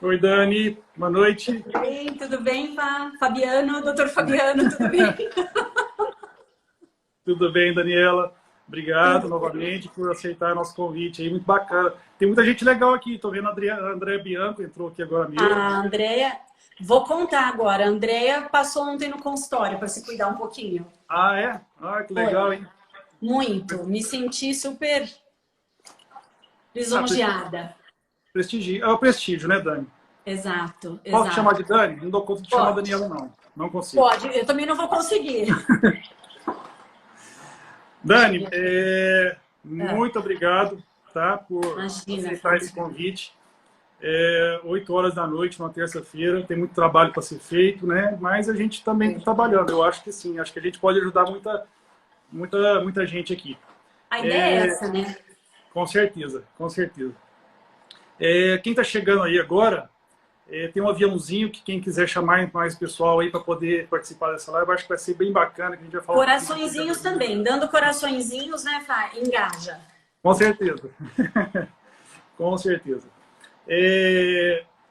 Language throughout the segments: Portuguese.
Oi, Dani. Boa noite. Tudo bem, Fabiano, doutor Fabiano, tudo bem? Tudo bem, Daniela? Obrigado Tudo. novamente por aceitar nosso convite aí. Muito bacana. Tem muita gente legal aqui. Estou vendo a Andréa Bianco, entrou aqui agora mesmo. A Andrea, vou contar agora. A Andrea passou ontem no consultório para se cuidar um pouquinho. Ah, é? Ah, que Foi. legal, hein? Muito. Me senti super Ah, lisonjeada. prestígio. É o prestígio, né, Dani? Exato, Posso chamar exato. de Dani? Não dou conta de chamar Pode, Daniela, não. Não consigo. pode. Eu também não vou conseguir. Dani, Diga. Ah, muito obrigado, tá, por imagina, aceitar esse Fábio. convite. 8 horas da noite, numa terça-feira, tem muito trabalho para ser feito, né? Mas a gente também está trabalhando. Eu acho que sim, acho que a gente pode ajudar muita gente aqui. A ideia é É, essa, né? com certeza, com certeza. Quem está chegando aí agora, tem um aviãozinho que quem quiser chamar mais pessoal aí para poder participar dessa live, eu acho que vai ser bem bacana, que a gente vai falar um pouquinho sobre Coraçõezinhos tecnologia. também. Dando coraçõezinhos, né, Fá? Engaja. Com certeza, com certeza.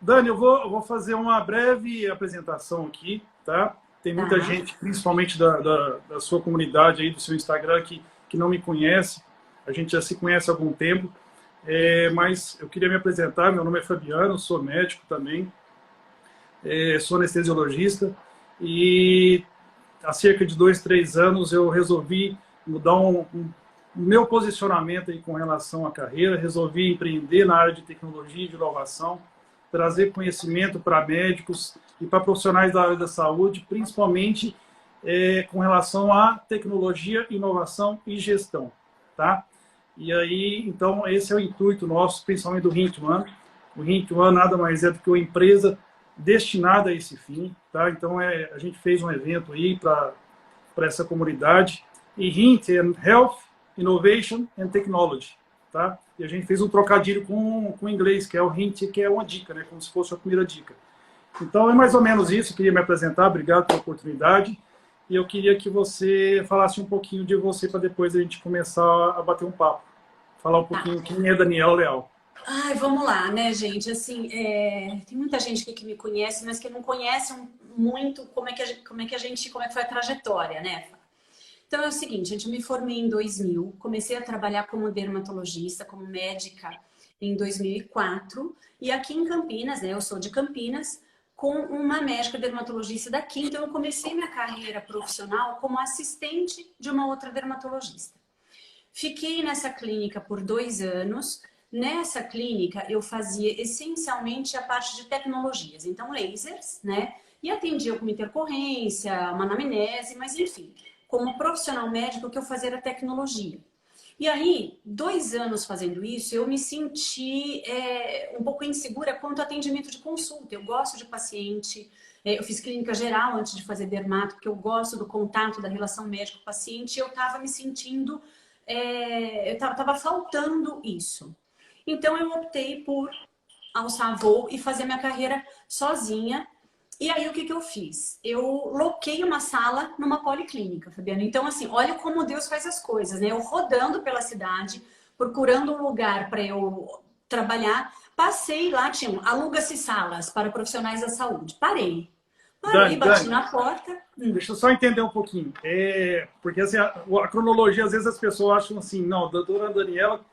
Dani, eu vou fazer uma breve apresentação aqui, tá? Tem muita Tá. gente, principalmente da sua comunidade aí, do seu Instagram, que não me conhece. A gente já se conhece há algum tempo, mas eu queria me apresentar. Meu nome é Fabiano, sou médico também, sou anestesiologista e há cerca de 2, 3 anos eu resolvi mudar o meu posicionamento aí com relação à carreira, resolvi empreender na área de tecnologia e de inovação, trazer conhecimento para médicos e para profissionais da área da saúde, principalmente com relação à tecnologia, inovação e gestão, tá? E aí, então, esse é o intuito nosso, principalmente do Hint One. O Hint One nada mais é do que uma empresa destinada a esse fim, tá? Então, a gente fez um evento aí para essa comunidade. E Hint é Health, Innovation and Technology, tá? E a gente fez um trocadilho com o inglês, que é o Hint, que é uma dica, né? Como se fosse a primeira dica. Então, é mais ou menos isso. Eu queria me apresentar. Obrigado pela oportunidade. E eu queria que você falasse um pouquinho de você para depois a gente começar a bater um papo. Falar um Tá. pouquinho quem é Daniel Leal. Ai, vamos lá, né, gente? Assim, tem muita gente aqui que me conhece, mas que não conhece muito como é que foi a trajetória, né? Então é o seguinte, gente, eu me formei em 2000, comecei a trabalhar como dermatologista, como médica em 2004, e aqui em Campinas, né, eu sou de Campinas, com uma médica dermatologista daqui, então eu comecei minha carreira profissional como assistente de uma outra dermatologista. Fiquei nessa clínica por 2 anos. Nessa clínica eu fazia essencialmente a parte de tecnologias, então lasers, né? E atendia com intercorrência, uma anamnese, mas enfim, como profissional médico o que eu fazia era tecnologia. E aí, 2 anos fazendo isso, eu me senti um pouco insegura quanto ao atendimento de consulta. Eu gosto de paciente, eu fiz clínica geral antes de fazer dermato, porque eu gosto do contato, da relação médico-paciente, e eu estava me sentindo, eu estava faltando isso. Então eu optei por alçar voo e fazer minha carreira sozinha. E aí o que eu fiz? Eu loquei uma sala numa policlínica, Fabiano. Então assim, olha como Deus faz as coisas, né? Eu rodando pela cidade, procurando um lugar para eu trabalhar, passei lá, tinha aluga-se salas para profissionais da saúde. Parei, bati Dani, na porta. deixa eu só entender um pouquinho. Porque assim, a cronologia, às vezes as pessoas acham assim, não, a doutora Daniela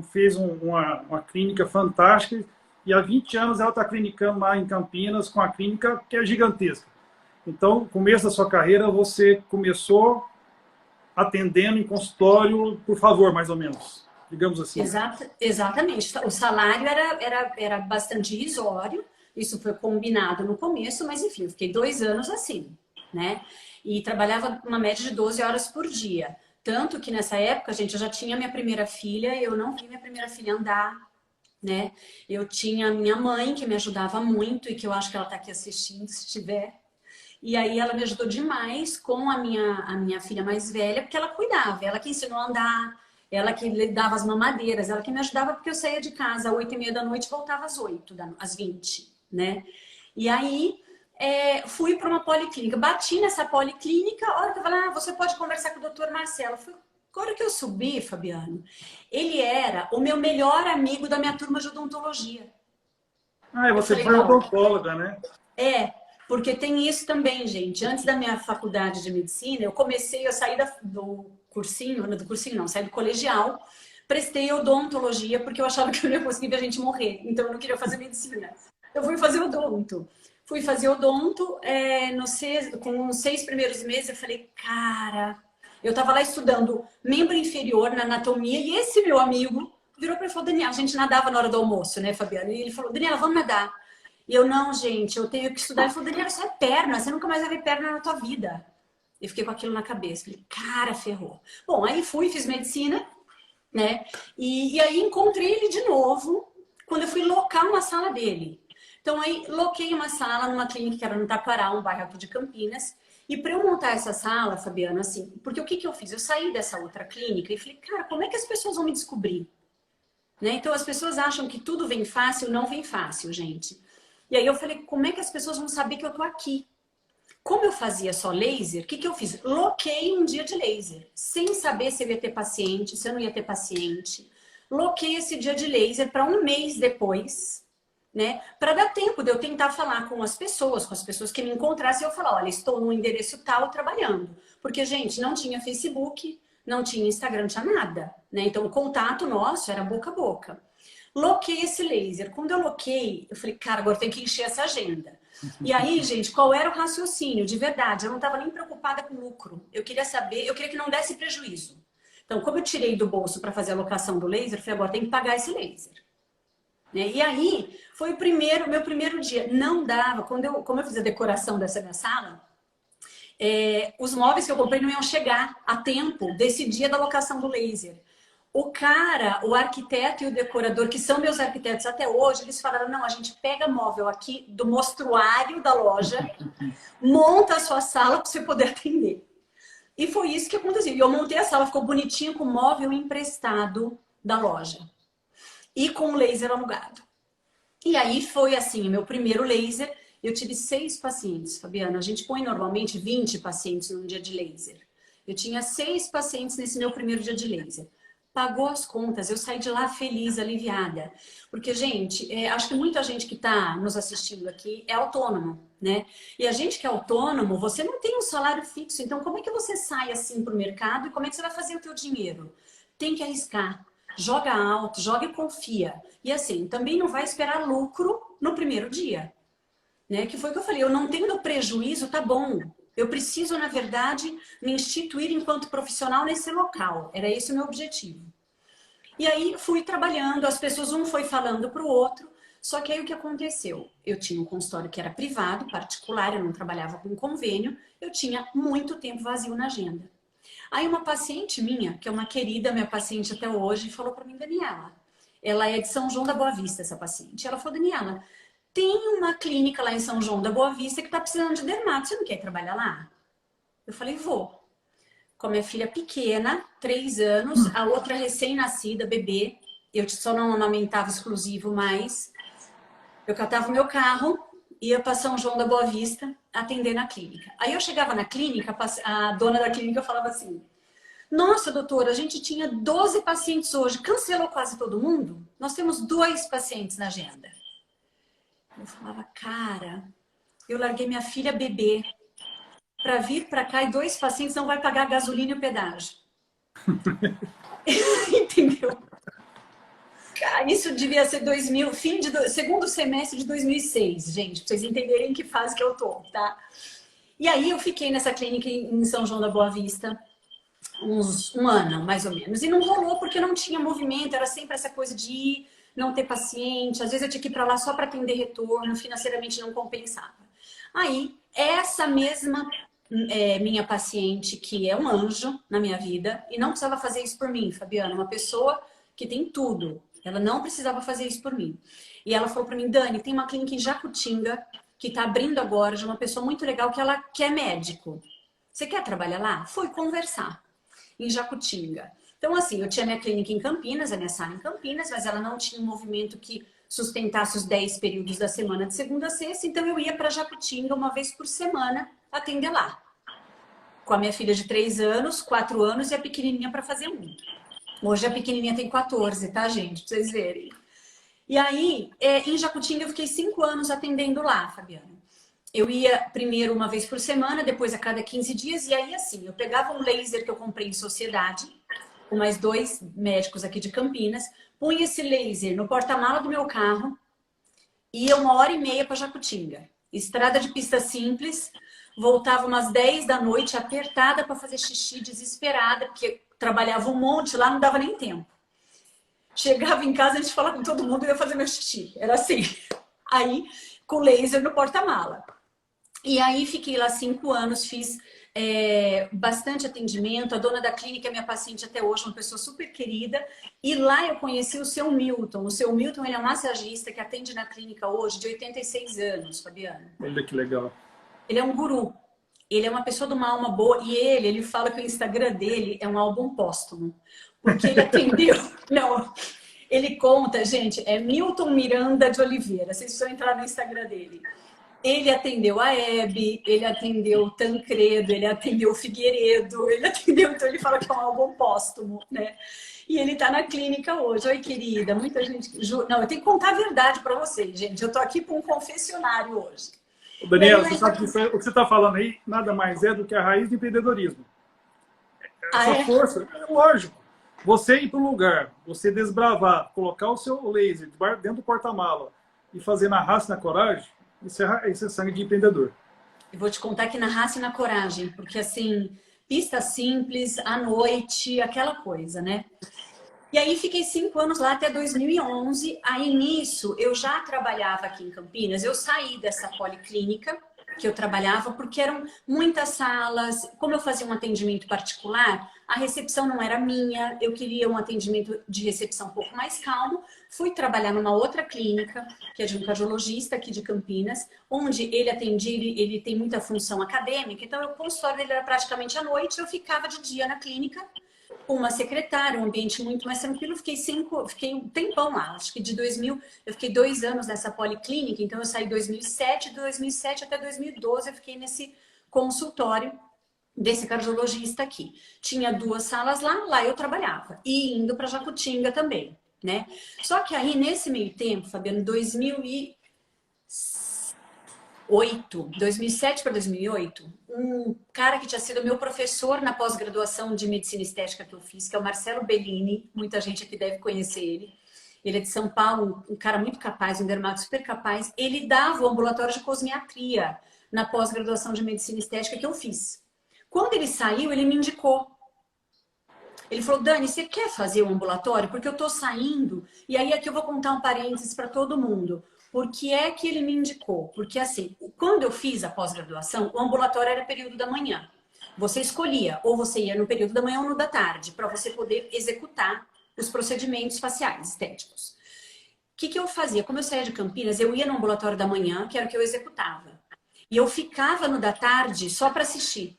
fez uma clínica fantástica e há 20 anos ela está clinicando lá em Campinas com a clínica que é gigantesca. Então, no começo da sua carreira, você começou atendendo em consultório, por favor, mais ou menos, digamos assim. Exatamente. O salário era bastante irrisório, isso foi combinado no começo, mas enfim, eu fiquei 2 anos assim, né? E trabalhava uma média de 12 horas por dia. Tanto que nessa época, gente, eu já tinha minha primeira filha, eu não vi minha primeira filha andar, né? Eu tinha minha mãe, que me ajudava muito, e que eu acho que ela está aqui assistindo, se estiver. E aí ela me ajudou demais com a minha filha mais velha, porque ela cuidava, ela que ensinou a andar, ela que lhe dava as mamadeiras, ela que me ajudava porque eu saía de casa às 8h30 da noite e voltava às 8, às 20, né? E aí fui para uma policlínica, bati nessa policlínica, a hora que eu falei, você pode conversar com o doutor Marcelo. Foi agora que eu subi, Fabiano, ele era o meu melhor amigo da minha turma de odontologia. Ah, e Eu você falei, foi não, odontóloga, né? é, porque tem isso também, gente. Antes da minha faculdade de medicina, eu saí do cursinho, não, saí do colegial, prestei odontologia porque eu achava que eu não ia conseguir ver a gente morrer, então eu não queria fazer medicina. Eu fui fazer odonto. Fui fazer odonto, com os 6 primeiros meses, eu falei, cara, eu tava lá estudando membro inferior na anatomia e esse meu amigo virou para mim e falou, Daniela, a gente nadava na hora do almoço, né, Fabiana? E ele falou, Daniela, vamos nadar. E eu, não, gente, eu tenho que estudar. Ele falou, Daniela, isso é perna, você nunca mais vai ver perna na tua vida. Eu fiquei com aquilo na cabeça. Falei, cara, ferrou. Bom, aí fui, fiz medicina, né? E aí encontrei ele de novo quando eu fui locar uma sala dele. Então aí loquei uma sala numa clínica que era no Taquará, um bairro aqui de Campinas. E para eu montar essa sala, Fabiana, assim, porque o que eu fiz? Eu saí dessa outra clínica e falei, cara, como é que as pessoas vão me descobrir? Né? Então as pessoas acham que tudo vem fácil, não vem fácil, gente. E aí eu falei, como é que as pessoas vão saber que eu tô aqui? Como eu fazia só laser, o que eu fiz? Loquei um dia de laser, sem saber se eu ia ter paciente, se eu não ia ter paciente. Loquei esse dia de laser para um mês depois, né? Para dar tempo de eu tentar falar com as pessoas que me encontrassem, e eu falar, olha, estou no endereço tal trabalhando. Porque, gente, não tinha Facebook, não tinha Instagram, não tinha nada, né? Então o contato nosso era boca a boca. Loquei esse laser. Quando eu loquei, eu falei, cara, agora tem que encher essa agenda. E aí, gente, qual era o raciocínio? De verdade, eu não estava nem preocupada com lucro. Eu queria saber, eu queria que não desse prejuízo. Então, como eu tirei do bolso para fazer a locação do laser, eu falei, agora tem que pagar esse laser. Né? E aí, foi meu primeiro dia. Não dava, como eu fiz a decoração dessa minha sala, os móveis que eu comprei não iam chegar a tempo desse dia da locação do laser. O arquiteto e o decorador, que são meus arquitetos até hoje, eles falaram, não, a gente pega móvel aqui do mostruário da loja, monta a sua sala para você poder atender. E foi isso que aconteceu. E eu montei a sala, ficou bonitinha com móvel emprestado da loja. E com o laser alugado. E aí foi assim, meu primeiro laser, eu tive 6 pacientes, Fabiana. A gente põe normalmente 20 pacientes num dia de laser. Eu tinha 6 pacientes nesse meu primeiro dia de laser. Pagou as contas, eu saí de lá feliz, aliviada. Porque, gente, acho que muita gente que está nos assistindo aqui é autônomo, né? E a gente que é autônomo, você não tem um salário fixo. Então, como é que você sai assim para o mercado e como é que você vai fazer o teu dinheiro? Tem que arriscar. Joga alto, joga e confia. E assim, também não vai esperar lucro no primeiro dia. Né? Que foi o que eu falei, eu não tendo prejuízo, tá bom. Eu preciso, na verdade, me instituir enquanto profissional nesse local. Era esse o meu objetivo. E aí fui trabalhando, as pessoas um foi falando para o outro, só que aí o que aconteceu? Eu tinha um consultório que era privado, particular, eu não trabalhava com convênio, eu tinha muito tempo vazio na agenda. Aí uma paciente minha, que é uma querida, minha paciente até hoje, falou para mim, Daniela, ela é de São João da Boa Vista, essa paciente. Ela falou, Daniela, tem uma clínica lá em São João da Boa Vista que está precisando de dermato, você não quer trabalhar lá? Eu falei, vou. Com a minha filha pequena, 3 anos, a outra recém-nascida, bebê, eu só não amamentava exclusivo mais. Eu catava o meu carro, ia para São João da Boa Vista, atender na clínica. Aí eu chegava na clínica, a dona da clínica falava assim, nossa, doutora, a gente tinha 12 pacientes hoje, cancelou quase todo mundo? Nós temos 2 pacientes na agenda. Eu falava, cara, eu larguei minha filha bebê para vir para cá e 2 pacientes não vai pagar gasolina e o pedágio. Entendeu? Cara, isso devia ser segundo semestre de 2006, gente, para vocês entenderem em que fase que eu tô, tá? E aí eu fiquei nessa clínica em São João da Boa Vista um ano, mais ou menos. E não rolou porque não tinha movimento, era sempre essa coisa de ir, não ter paciente. Às vezes eu tinha que ir para lá só para atender retorno, financeiramente não compensava. Aí, essa mesma minha paciente, que é um anjo na minha vida, e não precisava fazer isso por mim, Fabiana, uma pessoa que tem tudo. Ela não precisava fazer isso por mim. E ela falou para mim, Dani, tem uma clínica em Jacutinga que está abrindo agora, de uma pessoa muito legal que ela quer médico. Você quer trabalhar lá? Fui conversar em Jacutinga. Então, assim, eu tinha minha clínica em Campinas, a minha sala em Campinas, mas ela não tinha um movimento que sustentasse os 10 períodos da semana de segunda a sexta, então eu ia para Jacutinga uma vez por semana atender lá. Com a minha filha de 3 anos, 4 anos e a pequenininha para fazer 1. Hoje a pequenininha tem 14, tá, gente? Pra vocês verem. E aí, em Jacutinga, eu fiquei 5 anos atendendo lá, Fabiana. Eu ia primeiro uma vez por semana, depois a cada 15 dias, e aí assim, eu pegava um laser que eu comprei em Sociedade, com mais 2 médicos aqui de Campinas, punha esse laser no porta-mala do meu carro, ia 1h30 para Jacutinga. Estrada de pista simples, voltava umas 10 da noite, apertada para fazer xixi, desesperada, porque trabalhava um monte, lá não dava nem tempo. Chegava em casa, a gente falava com todo mundo e ia fazer meu xixi. Era assim. Aí, com laser no porta-mala. E aí, fiquei lá 5 anos, fiz bastante atendimento. A dona da clínica é minha paciente até hoje, uma pessoa super querida. E lá eu conheci o seu Milton. O seu Milton, ele é um massagista que atende na clínica hoje, de 86 anos, Fabiano. Olha que legal. Ele é um guru. Ele é uma pessoa de uma alma boa. E ele fala que o Instagram dele é um álbum póstumo. Porque ele atendeu... Não, ele conta, gente, é Milton Miranda de Oliveira. Vocês precisam entrar no Instagram dele. Ele atendeu a Hebe, ele atendeu o Tancredo, ele atendeu o Figueiredo, ele atendeu... Então ele fala que é um álbum póstumo, né? E ele tá na clínica hoje. Oi, querida, muita gente... Não, eu tenho que contar a verdade para vocês, gente. Eu tô aqui para um confessionário hoje. Daniela, você sabe que o que você está falando aí nada mais é do que a raiz do empreendedorismo. Essa força, é lógico. Você ir para um lugar, você desbravar, colocar o seu laser dentro do porta-mala e fazer na raça e na coragem, isso é sangue de empreendedor. Eu vou te contar que na raça e na coragem, porque assim, pista simples, à noite, aquela coisa, né? E aí fiquei 5 anos lá até 2011. Aí nisso eu já trabalhava aqui em Campinas. Eu saí dessa policlínica que eu trabalhava porque eram muitas salas. Como eu fazia um atendimento particular, a recepção não era minha. Eu queria um atendimento de recepção um pouco mais calmo. Fui trabalhar numa outra clínica, que é de um cardiologista aqui de Campinas, onde ele atendia, ele tem muita função acadêmica. Então o consultório dele era praticamente à noite. Eu ficava de dia na clínica, uma secretária, um ambiente muito mais tranquilo. Fiquei um tempão lá, acho que de 2000, eu fiquei 2 anos nessa policlínica, então eu saí em 2007, de 2007 até 2012 eu fiquei nesse consultório desse cardiologista aqui. Tinha 2 salas lá eu trabalhava, e indo para Jacutinga também, né? Só que aí, nesse meio tempo, Fabiano, 2007 para 2008, um cara que tinha sido meu professor na pós-graduação de medicina estética que eu fiz, que é o Marcelo Bellini, muita gente aqui deve conhecer ele. Ele é de São Paulo, um cara muito capaz, um dermato super capaz. Ele dava o ambulatório de cosmiatria na pós-graduação de medicina estética que eu fiz. Quando ele saiu, ele me indicou. Ele falou, Dani, você quer fazer o ambulatório? Porque eu tô saindo. E aí aqui eu vou contar um parênteses para todo mundo. Por que é que ele me indicou? Porque assim, quando eu fiz a pós-graduação, o ambulatório era período da manhã. Você escolhia, ou você ia no período da manhã ou no da tarde, para você poder executar os procedimentos faciais estéticos. O que eu fazia? Como eu saía de Campinas, eu ia no ambulatório da manhã, que era o que eu executava. E eu ficava no da tarde só para assistir.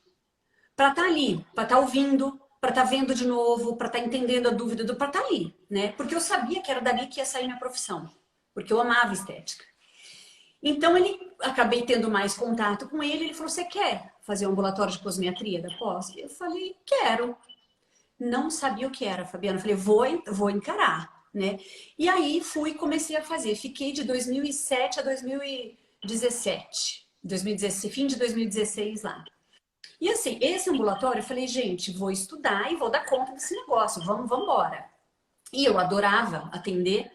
Para estar ali, para estar ouvindo, para estar vendo de novo, para estar entendendo a dúvida, para estar ali, né? Porque eu sabia que era dali que ia sair minha profissão. Porque eu amava estética. Então, acabei tendo mais contato com ele. Ele falou, você quer fazer um ambulatório de cosmiatria da pós? Eu falei, quero. Não sabia o que era, Fabiana. Eu falei, vou encarar, né? E aí, comecei a fazer. Fiquei de 2007 a 2017. Fim de 2016 lá. E assim, esse ambulatório, eu falei, gente, vou estudar e vou dar conta desse negócio. Vamos embora. E eu adorava atender.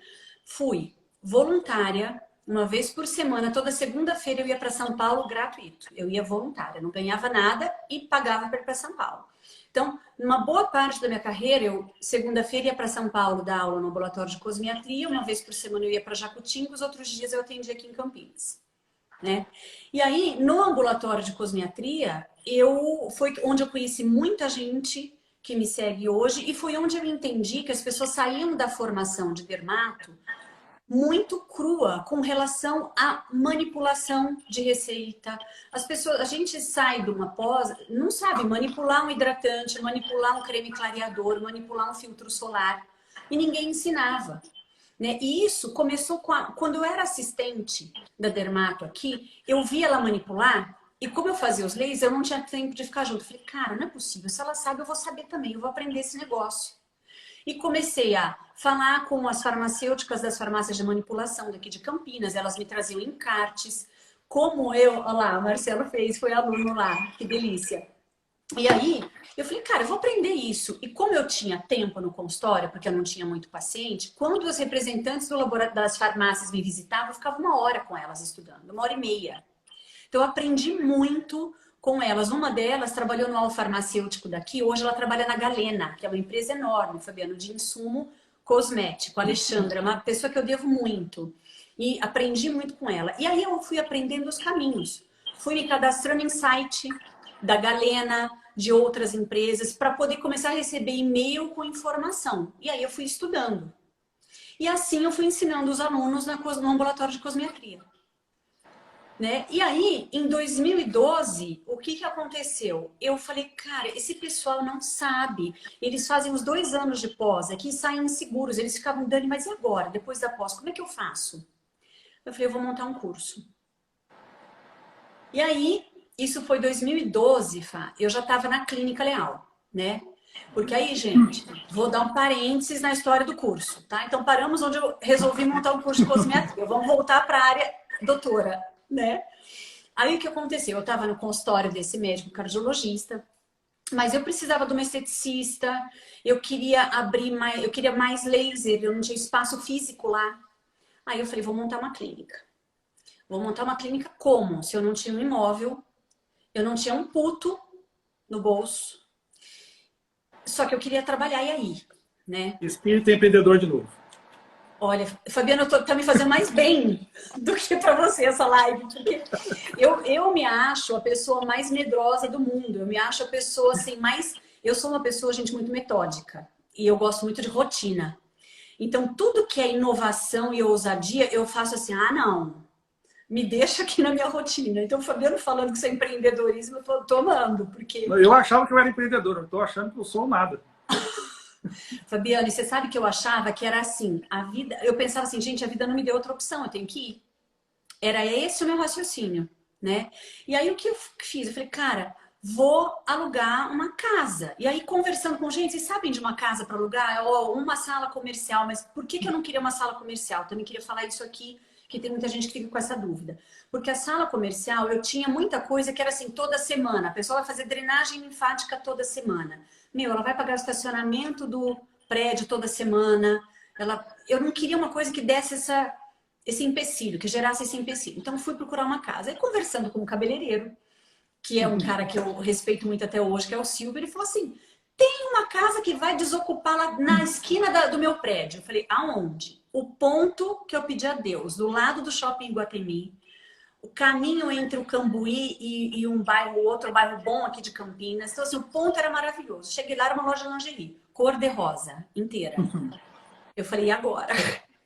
Fui voluntária, uma vez por semana, toda segunda-feira eu ia para São Paulo gratuito. Eu ia voluntária, não ganhava nada e pagava para ir para São Paulo. Então, numa boa parte da minha carreira, eu segunda-feira ia para São Paulo dar aula no ambulatório de cosmiatria, uma vez por semana eu ia para Jacutinga, os outros dias eu atendia aqui em Campinas, né? E aí, no ambulatório de cosmiatria, foi onde eu conheci muita gente que me segue hoje e foi onde eu entendi que as pessoas saíam da formação de dermato muito crua com relação à manipulação de receita. A gente sai de uma pós, não sabe manipular um hidratante, manipular um creme clareador, manipular um filtro solar. E ninguém ensinava, né? E isso começou quando eu era assistente da dermato aqui, eu via ela manipular e como eu fazia os lasers, eu não tinha tempo de ficar junto. Eu falei, cara, não é possível. Se ela sabe, eu vou saber também. Eu vou aprender esse negócio. E comecei a falar com as farmacêuticas das farmácias de manipulação daqui de Campinas. Elas me traziam encartes. Como eu... Olha lá, o Marcelo fez, foi aluno lá. Que delícia. E aí, eu falei, cara, eu vou aprender isso. E como eu tinha tempo no consultório, porque eu não tinha muito paciente, quando os representantes do laboratório das farmácias me visitavam, eu ficava 1 hora com elas estudando, 1 hora e meia. Então, eu aprendi muito com elas. Uma delas trabalhou no farmacêutico daqui, hoje ela trabalha na Galena, que é uma empresa enorme, Fabiano, de insumo cosmético. A Alexandra, uma pessoa que eu devo muito. E aprendi muito com ela. E aí eu fui aprendendo os caminhos. Fui me cadastrando em site da Galena, de outras empresas, para poder começar a receber e-mail com informação. E aí eu fui estudando. E assim eu fui ensinando os alunos no ambulatório de cosmetria. Né? E aí, em 2012, o que aconteceu? Eu falei, cara, esse pessoal não sabe. Eles fazem os 2 anos de pós aqui e saem inseguros. Eles ficavam, Dani, mas e agora? Depois da pós, como é que eu faço? Eu falei, eu vou montar um curso. E aí, isso foi 2012, Fá. Eu já estava na Clínica Leal, né? Porque aí, gente, vou dar um parênteses na história do curso, tá? Então, paramos onde eu resolvi montar um curso de cosmetria. Vamos voltar para a área doutora, né? Aí, o que aconteceu? Eu estava no consultório desse médico cardiologista, mas eu precisava de uma esteticista, eu queria abrir mais, eu queria mais laser, eu não tinha espaço físico lá. Aí eu falei, vou montar uma clínica. Vou montar uma clínica como? Se eu não tinha um imóvel, eu não tinha um puto no bolso. Só que eu queria trabalhar e aí, né? Espírito empreendedor de novo. Olha, Fabiana, tá me fazendo mais bem do que para você essa live. Porque eu me acho a pessoa mais medrosa do mundo. Eu me acho a pessoa assim mais... Eu sou uma pessoa, gente, muito metódica. E eu gosto muito de rotina. Então, tudo que é inovação e ousadia, eu faço assim, ah, não. Me deixa aqui na minha rotina. Então, o Fabiano falando que isso é empreendedorismo, eu tô amando, porque... Eu achava que eu era empreendedor, eu tô achando que eu sou nada. Fabiano, e você sabe que eu achava que era assim, a vida... Eu pensava assim, gente, a vida não me deu outra opção, eu tenho que ir. Era esse o meu raciocínio, né? E aí, o que eu fiz? Eu falei, cara, vou alugar uma casa. E aí, conversando com gente, vocês sabem de uma casa para alugar? Ou uma sala comercial, mas por que eu não queria uma sala comercial? Também queria falar isso aqui, que tem muita gente que fica com essa dúvida. Porque a sala comercial, eu tinha muita coisa que era assim, toda semana. A pessoa vai fazer drenagem linfática toda semana. Meu, ela vai pagar o estacionamento do prédio toda semana. Eu não queria uma coisa que desse esse empecilho, que gerasse esse empecilho. Então, fui procurar uma casa. E conversando com o cabeleireiro, que é um cara que eu respeito muito até hoje, que é o Silvio, ele falou assim, tem uma casa que vai desocupar lá na esquina do meu prédio. Eu falei, aonde? O ponto que eu pedi a Deus, do lado do shopping Iguatemi, o caminho entre o Cambuí e um bairro, outro bairro bom aqui de Campinas. Então, assim, o ponto era maravilhoso. Cheguei lá, era uma loja de lingerie, cor de rosa, inteira. Eu falei, e agora?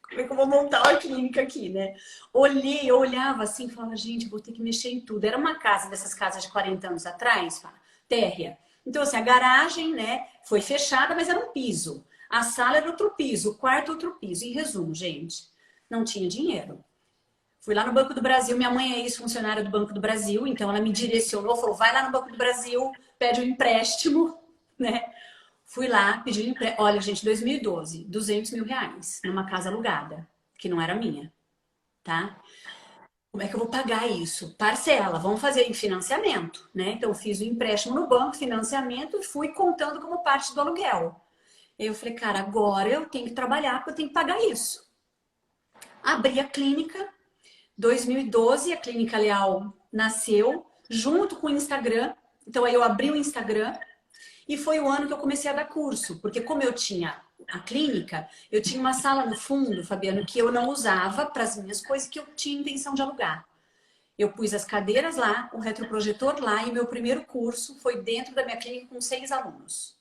Como é que eu vou montar uma clínica aqui, né? Eu olhava assim e falava, gente, vou ter que mexer em tudo. Era uma casa dessas casas de 40 anos atrás, térrea. Então, assim, a garagem, né, foi fechada, mas era um piso. A sala era outro piso, o quarto outro piso. Em resumo, gente, não tinha dinheiro. Fui lá no Banco do Brasil, minha mãe é ex-funcionária do Banco do Brasil, então ela me direcionou, falou, vai lá no Banco do Brasil, pede um empréstimo, né? Fui lá, pedi um empréstimo. Olha, gente, 2012, 200 mil reais numa casa alugada, que não era minha, tá? Como é que eu vou pagar isso? Parcela, vamos fazer em financiamento, né? Então, eu fiz o empréstimo no banco, financiamento, e fui contando como parte do aluguel. Eu falei, cara, agora eu tenho que trabalhar porque eu tenho que pagar isso. Abri a clínica, 2012, a Clínica Leal nasceu, junto com o Instagram. Então, aí eu abri o Instagram e foi o ano que eu comecei a dar curso. Porque como eu tinha a clínica, eu tinha uma sala no fundo, Fabiano, que eu não usava para as minhas coisas que eu tinha intenção de alugar. Eu pus as cadeiras lá, o retroprojetor lá e meu primeiro curso foi dentro da minha clínica com 6 alunos.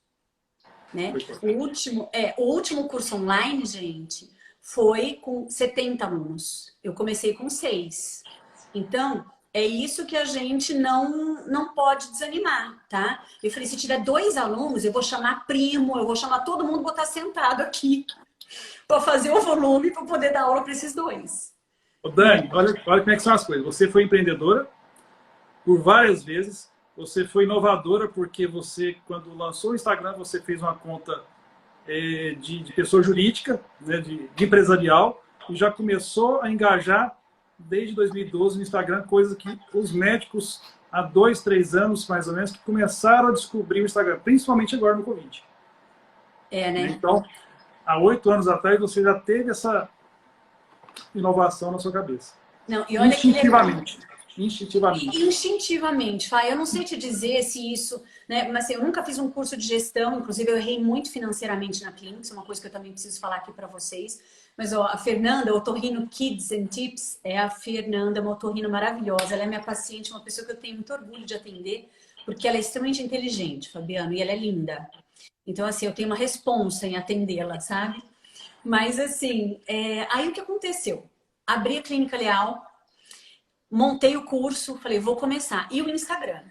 Né? O último curso online, gente, foi com 70 alunos. Eu comecei com 6. Então, é isso que a gente não pode desanimar, tá? Eu falei, se tiver 2 alunos, eu vou chamar primo, eu vou chamar todo mundo, botar sentado aqui para fazer o volume para poder dar aula para esses 2. Ô Dani, olha como é que são as coisas. Você foi empreendedora por várias vezes. Você foi inovadora porque você, quando lançou o Instagram, você fez uma conta de pessoa jurídica, né, de empresarial, e já começou a engajar desde 2012 no Instagram, coisa que os médicos há 2, 3 anos, mais ou menos, que começaram a descobrir o Instagram, principalmente agora no Covid. Né? Então, há 8 anos atrás, você já teve essa inovação na sua cabeça. Não, e olha instintivamente. Instintivamente, Fá. Eu não sei te dizer se isso, né? Mas assim, eu nunca fiz um curso de gestão, inclusive eu errei muito financeiramente na clínica, isso é uma coisa que eu também preciso falar aqui para vocês. Mas ó, a Fernanda, Otorrino Kids and Tips, é a Fernanda, uma otorrino maravilhosa. Ela é minha paciente, uma pessoa que eu tenho muito orgulho de atender, porque ela é extremamente inteligente, Fabiano, e ela é linda. Então, assim, eu tenho uma responsa em atendê-la, sabe? Mas, assim, aí o que aconteceu? Abri a Clínica Leal, montei o curso, falei, vou começar. E o Instagram.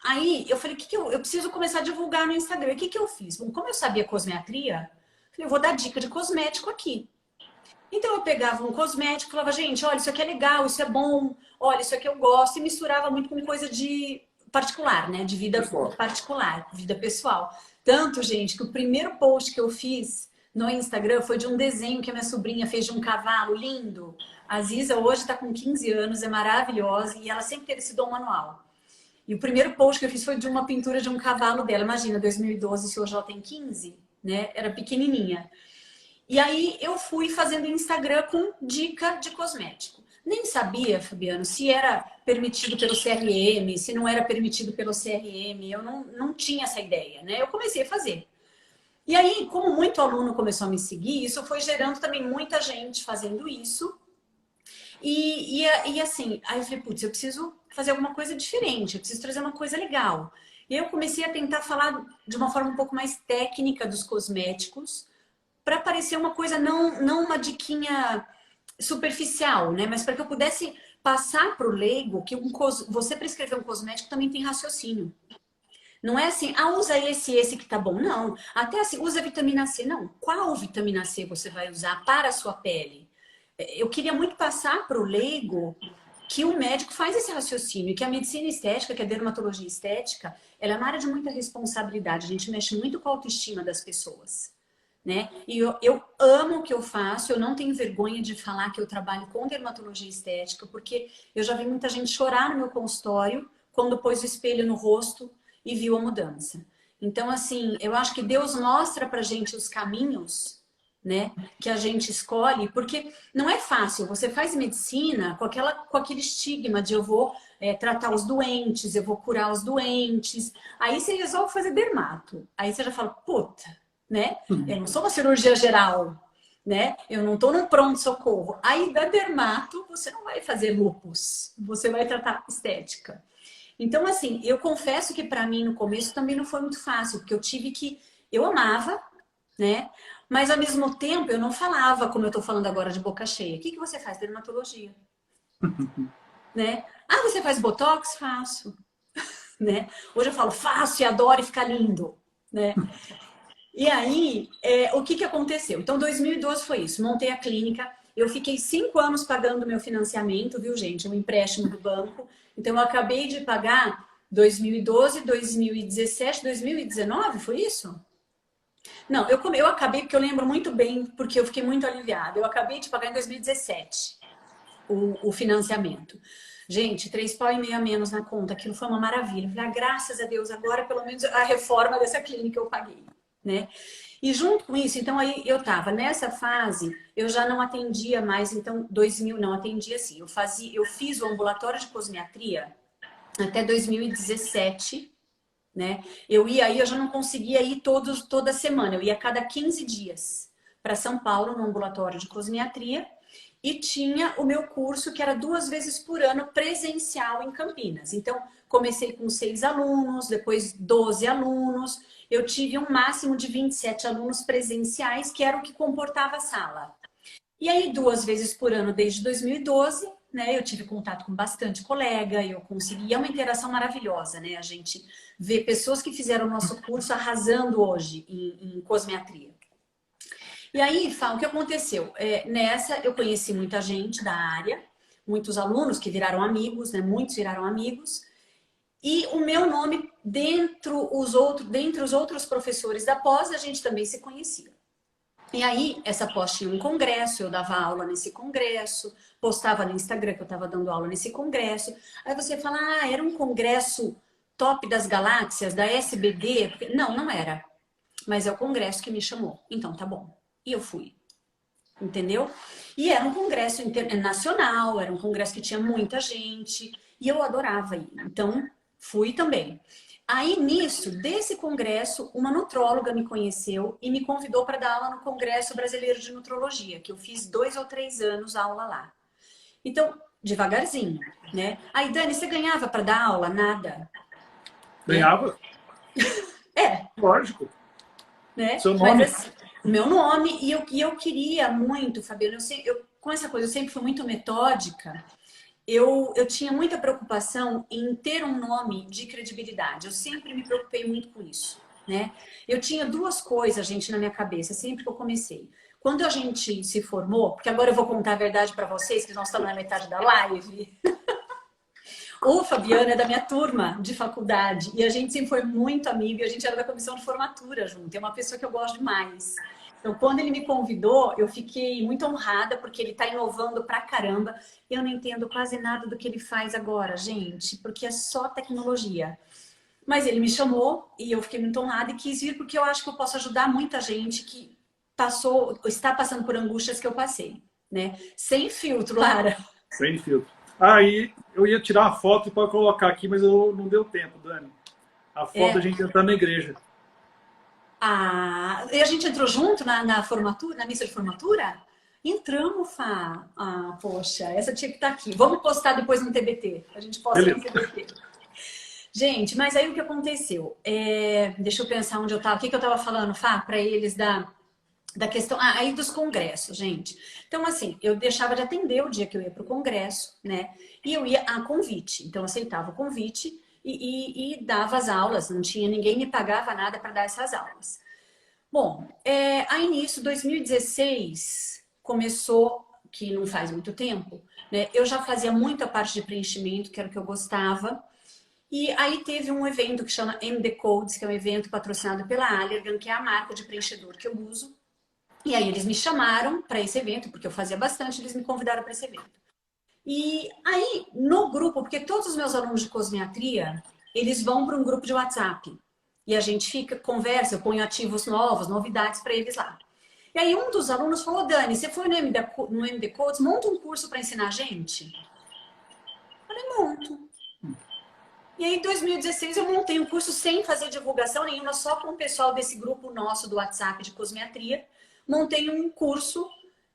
Aí eu falei, eu preciso começar a divulgar no Instagram. O que eu fiz? Bom, como eu sabia cosmetria, falei, eu vou dar dica de cosmético aqui. Então eu pegava um cosmético e falava, gente, olha, isso aqui é legal, isso é bom, olha, isso aqui eu gosto, e misturava muito com coisa de particular, né? De vida particular, vida pessoal. Tanto, gente, que o primeiro post que eu fiz no Instagram foi de um desenho que a minha sobrinha fez de um cavalo lindo. A Aziza hoje está com 15 anos, é maravilhosa e ela sempre teve esse dom manual. E o primeiro post que eu fiz foi de uma pintura de um cavalo dela. Imagina, 2012, se hoje ela tem 15, né? Era pequenininha. E aí eu fui fazendo Instagram com dica de cosmético. Nem sabia, Fabiano, se era permitido pelo CRM, se não era permitido pelo CRM. Eu não tinha essa ideia, né? Eu comecei a fazer. E aí, como muito aluno começou a me seguir, isso foi gerando também muita gente fazendo isso. E assim, aí eu falei, putz, eu preciso fazer alguma coisa diferente, eu preciso trazer uma coisa legal. E eu comecei a tentar falar de uma forma um pouco mais técnica dos cosméticos, para parecer uma coisa, não uma diquinha superficial, né? Mas para que eu pudesse passar para o leigo que você prescrever um cosmético também tem raciocínio. Não é assim, usa esse que tá bom. Não. Até assim, usa vitamina C. Não. Qual vitamina C você vai usar para a sua pele? Eu queria muito passar para o leigo que o médico faz esse raciocínio, que a medicina estética, que a dermatologia estética, ela é uma área de muita responsabilidade. A gente mexe muito com a autoestima das pessoas, né? E eu amo o que eu faço, eu não tenho vergonha de falar que eu trabalho com dermatologia estética, porque eu já vi muita gente chorar no meu consultório quando pôs o espelho no rosto e viu a mudança. Então, assim, eu acho que Deus mostra pra gente os caminhos, né, que a gente escolhe, porque não é fácil. Você faz medicina com aquele estigma de eu vou tratar os doentes, eu vou curar os doentes. Aí você resolve fazer dermato. Aí você já fala, puta, né? Eu não sou uma cirurgia geral, né? Eu não tô num pronto-socorro. Aí da dermato, você não vai fazer lúpus, você vai tratar estética. Então, assim, eu confesso que para mim no começo também não foi muito fácil, porque eu amava, né? Mas ao mesmo tempo eu não falava como eu tô falando agora de boca cheia. O que você faz? Dermatologia. Né? Você faz botox? Faço. Né? Hoje eu falo, faço e adoro e fica lindo. Né? E aí, o que aconteceu? Então, 2012 foi isso. Montei a clínica. Eu fiquei 5 anos pagando meu financiamento, viu, gente? Um empréstimo do banco. Então, eu acabei de pagar 2012, 2017, 2019, foi isso? Não, eu acabei, porque eu lembro muito bem, porque eu fiquei muito aliviada. Eu acabei de pagar em 2017 o financiamento. Gente, 3,5 pau a menos na conta, aquilo foi uma maravilha. Eu falei, graças a Deus, agora pelo menos a reforma dessa clínica eu paguei, né? E junto com isso, então aí eu tava nessa fase, eu já não atendia mais, então 2000 não atendia assim. Eu fiz o ambulatório de cosmetria até 2017. Né? Eu já não conseguia ir toda semana, eu ia a cada 15 dias para São Paulo no ambulatório de cosmetria e tinha o meu curso que era 2 vezes por ano presencial em Campinas. Então comecei com 6 alunos, depois 12 alunos, eu tive um máximo de 27 alunos presenciais, que era o que comportava a sala. E aí 2 vezes por ano desde 2012, né? Eu tive contato com bastante colega, eu consegui, é uma interação maravilhosa, né? A gente vê pessoas que fizeram o nosso curso arrasando hoje em cosmetria. E aí, Fá, o que aconteceu? Nessa eu conheci muita gente da área, muitos alunos que viraram amigos, né? Muitos viraram amigos. E o meu nome, dentre os outros professores da pós, a gente também se conhecia. E aí, essa pós tinha um congresso, eu dava aula nesse congresso, postava no Instagram que eu estava dando aula nesse congresso. Aí você fala, ah, era um congresso top das galáxias, da SBD? Não, não era. Mas é o congresso que me chamou. Então, tá bom. E eu fui. Entendeu? E era um congresso internacional, era um congresso que tinha muita gente. E eu adorava ir. Então, fui também. Aí, nisso, desse congresso, uma nutróloga me conheceu e me convidou para dar aula no Congresso Brasileiro de Nutrologia, que eu fiz 2 ou 3 anos aula lá. Então, devagarzinho, né? Aí, Dani, você ganhava para dar aula? Nada. Né? Ganhava? É, Lógico. né? Seu Mas nome? assim, meu nome, e eu queria muito, Fabiana, com essa coisa, eu sempre fui muito metódica. Eu tinha muita preocupação em ter um nome de credibilidade. Eu sempre me preocupei muito com isso, né? Eu tinha duas coisas, gente, na minha cabeça, sempre que eu comecei. Quando a gente se formou, porque agora eu vou contar a verdade para vocês, que nós estamos na metade da live. O Fabiano é da minha turma de faculdade e a gente sempre foi muito amigo e a gente era da comissão de formatura junto. É uma pessoa que eu gosto demais. Então, quando ele me convidou, eu fiquei muito honrada porque ele está inovando pra caramba. Eu não entendo quase nada do que ele faz agora, gente, porque é só tecnologia. Mas ele me chamou e eu fiquei muito honrada e quis vir porque eu acho que eu posso ajudar muita gente que está passando por angústias que eu passei, né? Sem filtro, Lara. Sem filtro. Aí eu ia tirar uma foto para colocar aqui, mas não deu tempo, Dani. A foto a É, gente entrando na igreja. e a gente entrou junto na formatura, na missa de formatura? Entramos, Fá. Ah, poxa, essa tinha que estar aqui. Vamos postar depois no TBT. A gente posta no Beleza. TBT. Gente, mas aí o que aconteceu? Deixa eu pensar onde eu estava. O que eu estava falando, Fá, para eles da questão. Aí dos congressos, gente. Então, assim, eu deixava de atender o dia que eu ia para o congresso, né? E eu ia a convite. Então, eu aceitava o convite e dava as aulas. Não tinha ninguém me pagava nada para dar essas aulas. Bom, aí nisso, 2016, começou, que não faz muito tempo, né? Eu já fazia muita parte de preenchimento, que era o que eu gostava. E aí teve um evento que chama MD Codes, que é um evento patrocinado pela Allergan, que é a marca de preenchedor que eu uso. E aí eles me chamaram para esse evento, porque eu fazia bastante, eles me convidaram para esse evento. E aí, no grupo, porque todos os meus alunos de cosmiatria, eles vão para um grupo de WhatsApp. E a gente fica, conversa, eu ponho ativos novos, novidades para eles lá. E aí um dos alunos falou, Dani, você foi no MD Codes, monta um curso para ensinar a gente? Eu falei, monto. E aí, em 2016, eu montei um curso sem fazer divulgação nenhuma, só com o pessoal desse grupo nosso do WhatsApp de cosmiatria. Montei um curso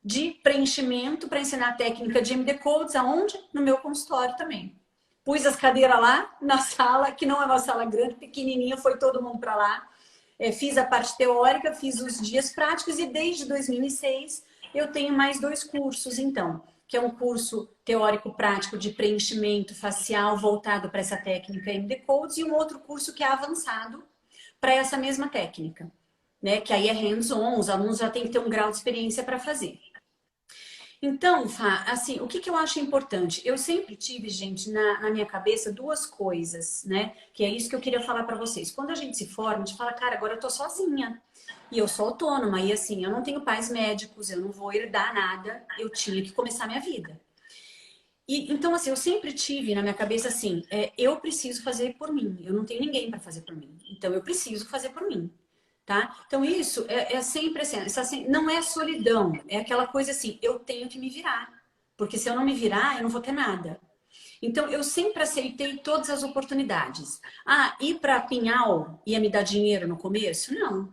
de preenchimento para ensinar a técnica de MD Codes, aonde? No meu consultório também. Pus as cadeiras lá na sala, que não é uma sala grande, pequenininha, foi todo mundo para lá. Fiz a parte teórica, fiz os dias práticos e desde 2006 eu tenho mais 2 cursos, então, que é um curso teórico-prático de preenchimento facial voltado para essa técnica MD Codes e um outro curso que é avançado para essa mesma técnica, né? Que aí é hands-on, os alunos já têm que ter um grau de experiência para fazer. Então, Fá, assim, o que eu acho importante? Eu sempre tive, gente, na minha cabeça duas coisas, né? Que é isso que eu queria falar para vocês. Quando a gente se forma, a gente fala, cara, agora eu tô sozinha. E eu sou autônoma. E assim, eu não tenho pais médicos, eu não vou herdar nada. Eu tinha que começar minha vida. E, então, assim, eu sempre tive na minha cabeça assim, eu preciso fazer por mim. Eu não tenho ninguém para fazer por mim. Então, eu preciso fazer por mim. Tá? Então, isso é sempre assim, não é solidão, é aquela coisa assim, eu tenho que me virar, porque se eu não me virar, eu não vou ter nada. Então, eu sempre aceitei todas as oportunidades. Ir para Pinhal ia me dar dinheiro no começo? Não.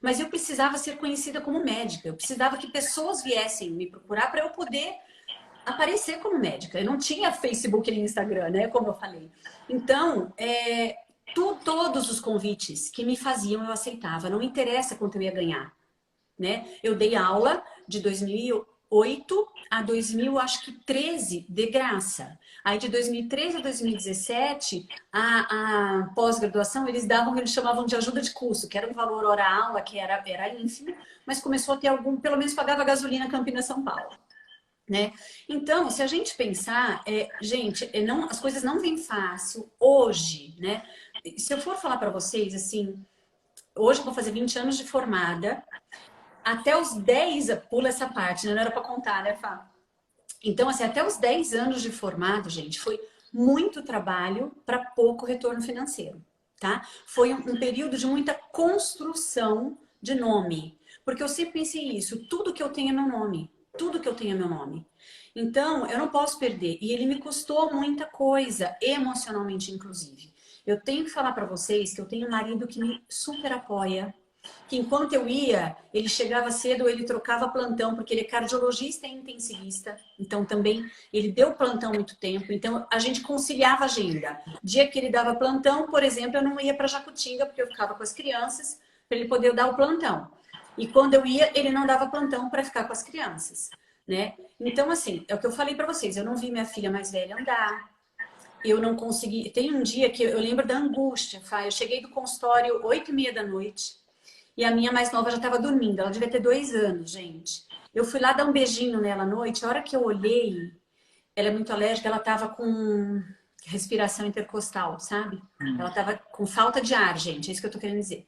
Mas eu precisava ser conhecida como médica, eu precisava que pessoas viessem me procurar para eu poder aparecer como médica. Eu não tinha Facebook nem Instagram, né? Como eu falei. Então, todos os convites que me faziam eu aceitava. Não interessa quanto eu ia ganhar, né? Eu dei aula de 2008 a 2013 de graça. Aí de 2013 a 2017, a pós-graduação, eles davam o que eles chamavam de ajuda de curso, que era um valor hora-aula, que era ínfimo, mas começou a ter algum, pelo menos pagava gasolina Campinas, São Paulo. Né? Então, se a gente pensar, gente, as coisas não vêm fácil hoje, né? Se eu for falar para vocês, assim, hoje eu vou fazer 20 anos de formada até os 10, pula essa parte, né? Não era para contar, né, Fá? Então, assim, até os 10 anos de formado, gente, foi muito trabalho para pouco retorno financeiro, tá? Foi um período de muita construção de nome. Porque eu sempre pensei isso, tudo que eu tenho é meu nome. Tudo que eu tenho é meu nome. Então, eu não posso perder. E ele me custou muita coisa, emocionalmente, inclusive. Eu tenho que falar para vocês que eu tenho um marido que me super apoia, que enquanto eu ia, ele chegava cedo, ele trocava plantão, porque ele é cardiologista e intensivista. Então também ele deu plantão muito tempo. Então a gente conciliava a agenda. Dia que ele dava plantão, por exemplo, eu não ia para Jacutinga, porque eu ficava com as crianças, para ele poder dar o plantão. E quando eu ia, ele não dava plantão para ficar com as crianças, né? Então assim, é o que eu falei para vocês, eu não vi minha filha mais velha andar. Eu não consegui. Tem um dia que eu lembro da angústia, Fá. Eu cheguei do consultório 8h30 da noite. E a minha mais nova já estava dormindo. Ela devia ter 2 anos, gente. Eu fui lá dar um beijinho nela à noite. A hora que eu olhei, ela é muito alérgica, ela estava com respiração intercostal, sabe? Ela estava com falta de ar, gente. É isso que eu tô querendo dizer.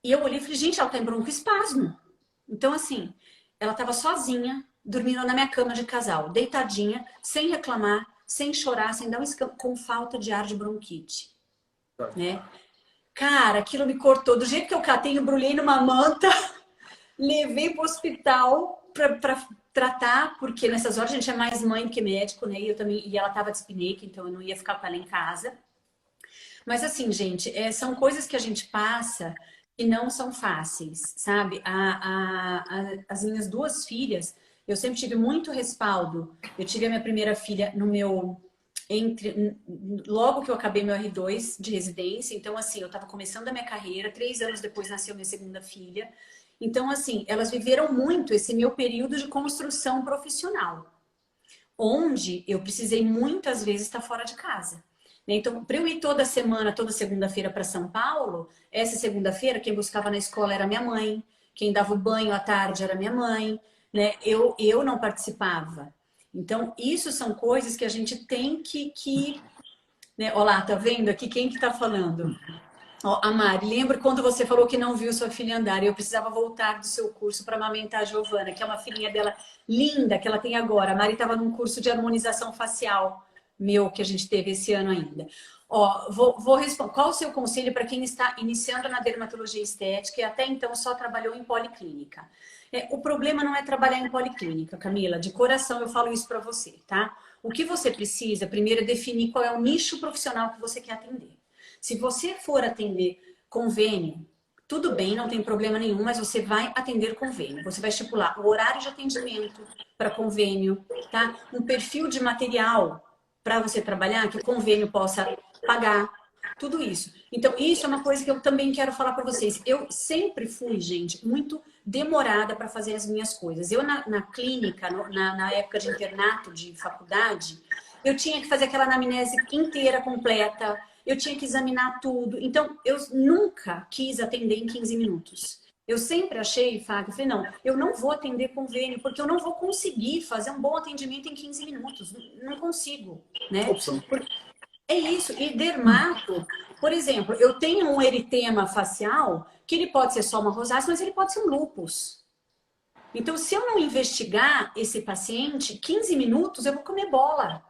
E eu olhei e falei, gente, ela tá em broncoespasmo. Então, assim, ela estava sozinha, dormindo na minha cama de casal, deitadinha, sem reclamar, sem chorar, sem dar um escândalo, com falta de ar de bronquite, né? Cara, aquilo me cortou. Do jeito que eu catei, embrulhei numa manta, levei pro hospital pra tratar, porque nessas horas a gente é mais mãe que médico, né? E eu também, e ela tava de espineca, então eu não ia ficar com ela em casa. Mas assim, gente, são coisas que a gente passa e não são fáceis, sabe? As minhas 2 filhas, eu sempre tive muito respaldo. Eu tive a minha primeira filha no meu logo que eu acabei meu R2 de residência, então assim, eu estava começando a minha carreira, 3 anos depois nasceu minha segunda filha. Então assim, elas viveram muito esse meu período de construção profissional, onde eu precisei muitas vezes estar fora de casa. Então, para eu ir toda semana, toda segunda-feira para São Paulo, essa segunda-feira quem buscava na escola era minha mãe, quem dava o banho à tarde era minha mãe, né? Eu não participava. Então, isso são coisas que a gente tem que né? Olá, tá vendo aqui quem que tá falando? Ó, a Mari, lembro quando você falou que não viu sua filha andar e eu precisava voltar do seu curso para amamentar a Giovana, que é uma filhinha dela linda que ela tem agora. A Mari estava num curso de harmonização facial meu que a gente teve esse ano ainda. Ó, vou responder. Qual o seu conselho para quem está iniciando na dermatologia estética e até então só trabalhou em policlínica? O problema não é trabalhar em policlínica, Camila. De coração eu falo isso para você, tá? O que você precisa, primeiro, é definir qual é o nicho profissional que você quer atender. Se você for atender convênio, tudo bem, não tem problema nenhum, mas você vai atender convênio. Você vai estipular o horário de atendimento para convênio, tá? Um perfil de material para você trabalhar que o convênio possa pagar. Tudo isso. Então, isso é uma coisa que eu também quero falar para vocês. Eu sempre fui, gente, muito demorada para fazer as minhas coisas. Eu, na clínica, na época de internato, de faculdade, eu tinha que fazer aquela anamnese inteira, completa. Eu tinha que examinar tudo. Então, eu nunca quis atender em 15 minutos. Eu sempre achei, Fábio, falei, não, eu não vou atender convênio, porque eu não vou conseguir fazer um bom atendimento em 15 minutos. Não consigo, né? É isso. E dermato, por exemplo, eu tenho um eritema facial que ele pode ser só uma rosácea, mas ele pode ser um lúpus. Então, se eu não investigar esse paciente, 15 minutos eu vou comer bola.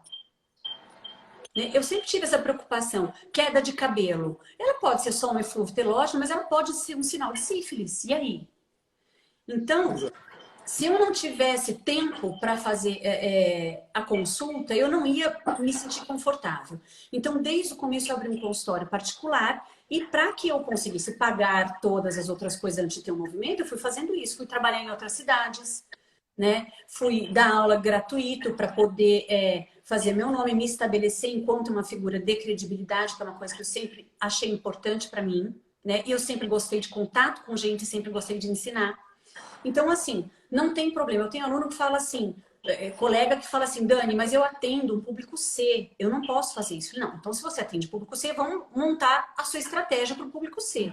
Eu sempre tive essa preocupação. Queda de cabelo. Ela pode ser só um eflúvio telógeno, mas ela pode ser um sinal de sífilis. E aí? Então, se eu não tivesse tempo para fazer a consulta, eu não ia me sentir confortável. Então, desde o começo, eu abri um consultório particular e para que eu conseguisse pagar todas as outras coisas antes de ter um movimento, eu fui fazendo isso. Fui trabalhar em outras cidades, né? Fui dar aula gratuito para poder fazer meu nome, me estabelecer enquanto uma figura de credibilidade, que é uma coisa que eu sempre achei importante para mim, né? E eu sempre gostei de contato com gente, sempre gostei de ensinar. Então, assim, não tem problema. Eu tenho aluno que fala assim, colega que fala assim, Dani, mas eu atendo um público C, eu não posso fazer isso. Não, então se você atende público C, vamos montar a sua estratégia para o público C.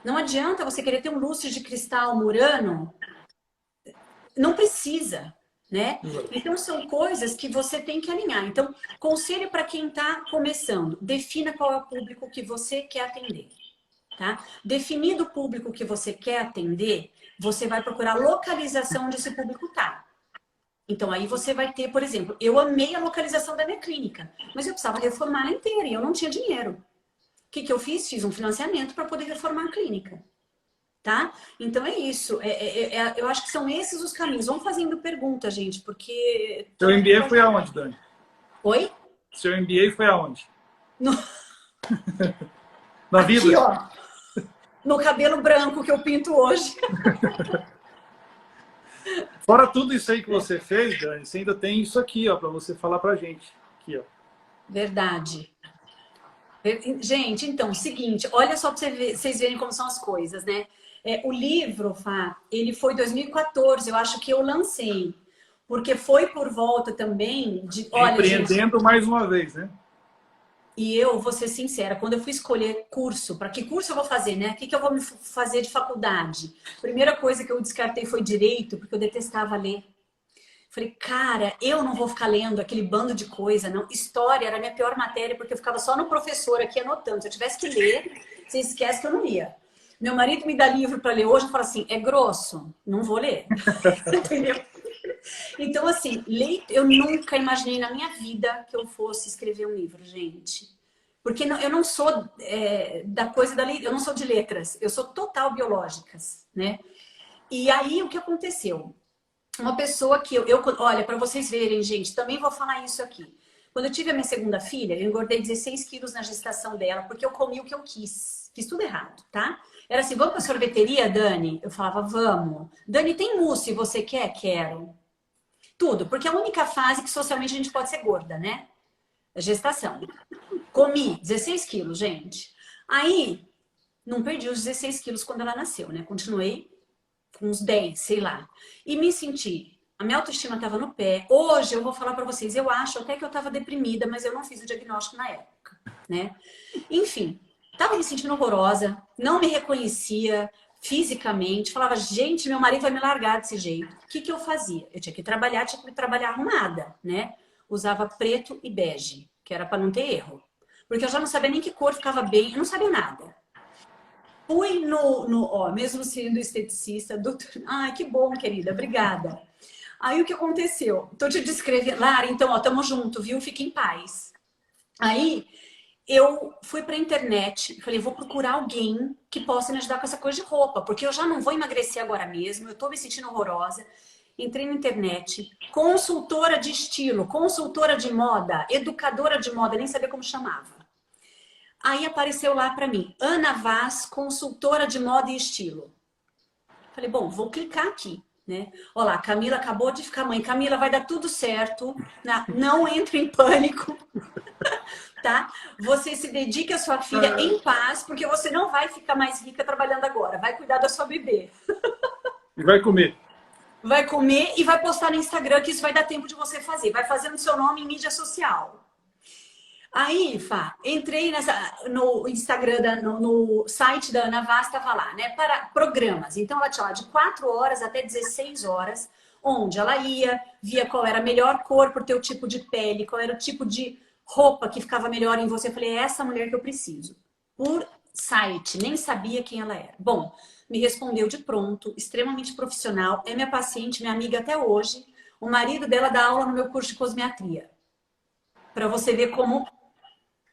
Não adianta você querer ter um lustre de cristal Murano, não precisa, né? Então são coisas que você tem que alinhar. Então, conselho para quem está começando, defina qual é o público que você quer atender, tá? Definido o público que você quer atender, você vai procurar a localização onde esse público está. Então, aí você vai ter, por exemplo, eu amei a localização da minha clínica, mas eu precisava reformar ela inteira e eu não tinha dinheiro. O que que eu fiz? Fiz um financiamento para poder reformar a clínica. Tá? Então é isso. Eu acho que são esses os caminhos. Vamos fazendo perguntas, gente, porque... Seu MBA foi aonde, Dani? Oi? Seu MBA foi aonde? No... Na vida? Aqui, ó. No cabelo branco que eu pinto hoje. Fora tudo isso aí que você fez, Dani, você ainda tem isso aqui, ó, para você falar pra gente. Aqui, ó. Verdade. Gente, então, seguinte, olha só para vocês verem como são as coisas, né? O livro, Fá, ele foi em 2014, eu acho que eu lancei. Porque foi por volta também de... Olha, empreendendo gente, mais uma vez, né? E eu vou ser sincera, quando eu fui escolher curso, para que curso eu vou fazer, né? O que eu vou me fazer de faculdade? Primeira coisa que eu descartei foi direito, porque eu detestava ler. Falei, cara, eu não vou ficar lendo aquele bando de coisa, não. História era a minha pior matéria, porque eu ficava só no professor aqui anotando. Se eu tivesse que ler, você esquece que eu não lia. Meu marido me dá livro para ler hoje e fala assim, é grosso, não vou ler. Entendeu? Então, assim, eu nunca imaginei na minha vida que eu fosse escrever um livro, gente. Porque eu não sou da coisa da eu não sou de letras, eu sou total biológicas, né? E aí, o que aconteceu? Uma pessoa que olha, para vocês verem, gente, também vou falar isso aqui. Quando eu tive a minha segunda filha, eu engordei 16 quilos na gestação dela, porque eu comi o que eu quis. Fiz tudo errado, tá? Era assim, vamos pra sorveteria, Dani? Eu falava, vamos. Dani, tem mousse, você quer? Quero. Tudo, porque é a única fase que socialmente a gente pode ser gorda, né? A gestação. Comi 16 quilos, gente. Aí, não perdi os 16 quilos quando ela nasceu, né? Continuei com uns 10, sei lá. E me senti... A minha autoestima estava no pé. Hoje, eu vou falar pra vocês, eu acho até que eu estava deprimida, mas eu não fiz o diagnóstico na época, né? Enfim, estava me sentindo horrorosa, não me reconhecia fisicamente. Falava, gente, meu marido vai me largar desse jeito. O que eu fazia? Eu tinha que trabalhar arrumada, né? Usava preto e bege, que era para não ter erro. Porque eu já não sabia nem que cor ficava bem, eu não sabia nada. Fui mesmo sendo esteticista, doutor... Ai, que bom, querida, obrigada. Aí o que aconteceu? Tô te descrevendo. Lara, então, ó, tamo junto, viu? Fique em paz. Aí eu fui pra internet, falei, vou procurar alguém que possa me ajudar com essa coisa de roupa, porque eu já não vou emagrecer agora mesmo, eu tô me sentindo horrorosa. Entrei na internet, consultora de estilo, consultora de moda, educadora de moda, nem sabia como chamava. Aí apareceu lá pra mim, Ana Vaz, consultora de moda e estilo. Falei, bom, vou clicar aqui, né? Olha lá, Camila acabou de ficar mãe. Camila, vai dar tudo certo, não entre em pânico, tá? Você se dedique à sua filha em paz, porque você não vai ficar mais rica trabalhando agora. Vai cuidar da sua bebê. E vai comer. Vai comer e vai postar no Instagram, que isso vai dar tempo de você fazer. Vai fazendo seu nome em mídia social. Aí, Fá, entrei no Instagram, no site da Ana Vaz, estava lá, né? Para programas. Então, ela tinha lá de 4 horas até 16 horas, onde ela ia, via qual era a melhor cor por teu tipo de pele, qual era o tipo de roupa que ficava melhor em você. Eu falei, é essa mulher que eu preciso. Por site, nem sabia quem ela era. Bom, me respondeu de pronto, extremamente profissional, é minha paciente, minha amiga até hoje. O marido dela dá aula no meu curso de cosmetria. Para você ver como...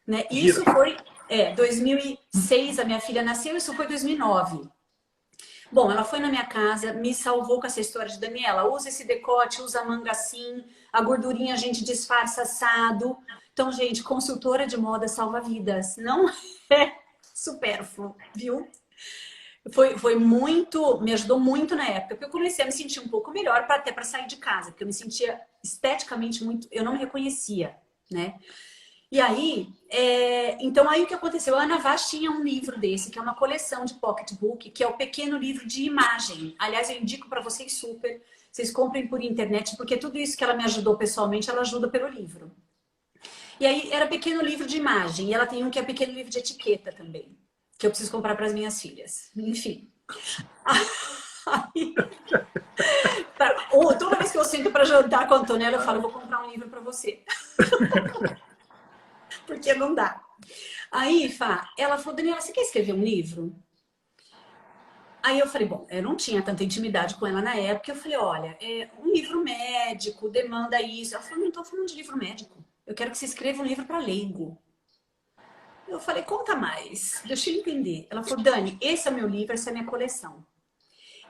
Né? Isso foi 2006, a minha filha nasceu, isso foi 2009. Bom, ela foi na minha casa, me salvou com essa história de Daniela, usa esse decote, usa a manga assim, a gordurinha a gente disfarça assado. Então, gente, consultora de moda salva vidas, não é supérfluo, viu? Foi muito, me ajudou muito na época, porque eu comecei a me sentir um pouco melhor até para sair de casa, porque eu me sentia esteticamente muito, eu não me reconhecia, né? E aí, então aí o que aconteceu? A Ana Vaz tinha um livro desse, que é uma coleção de pocketbook, que é o pequeno livro de imagem. Aliás, eu indico para vocês super, vocês comprem por internet, porque tudo isso que ela me ajudou pessoalmente, ela ajuda pelo livro. E aí, era pequeno livro de imagem, e ela tem um que é pequeno livro de etiqueta também, que eu preciso comprar para as minhas filhas. Enfim. Aí, toda vez que eu sento para jantar com a Antonella, eu falo, vou comprar um livro para você. Porque não dá. Aí, Fá, ela falou, Daniela, você quer escrever um livro? Aí eu falei, bom, eu não tinha tanta intimidade com ela na época. Eu falei, olha, um livro médico demanda isso. Ela falou, não estou falando de livro médico. Eu quero que você escreva um livro para leigo. Eu falei, conta mais, deixa eu entender. Ela falou, Dani, esse é o meu livro, essa é a minha coleção.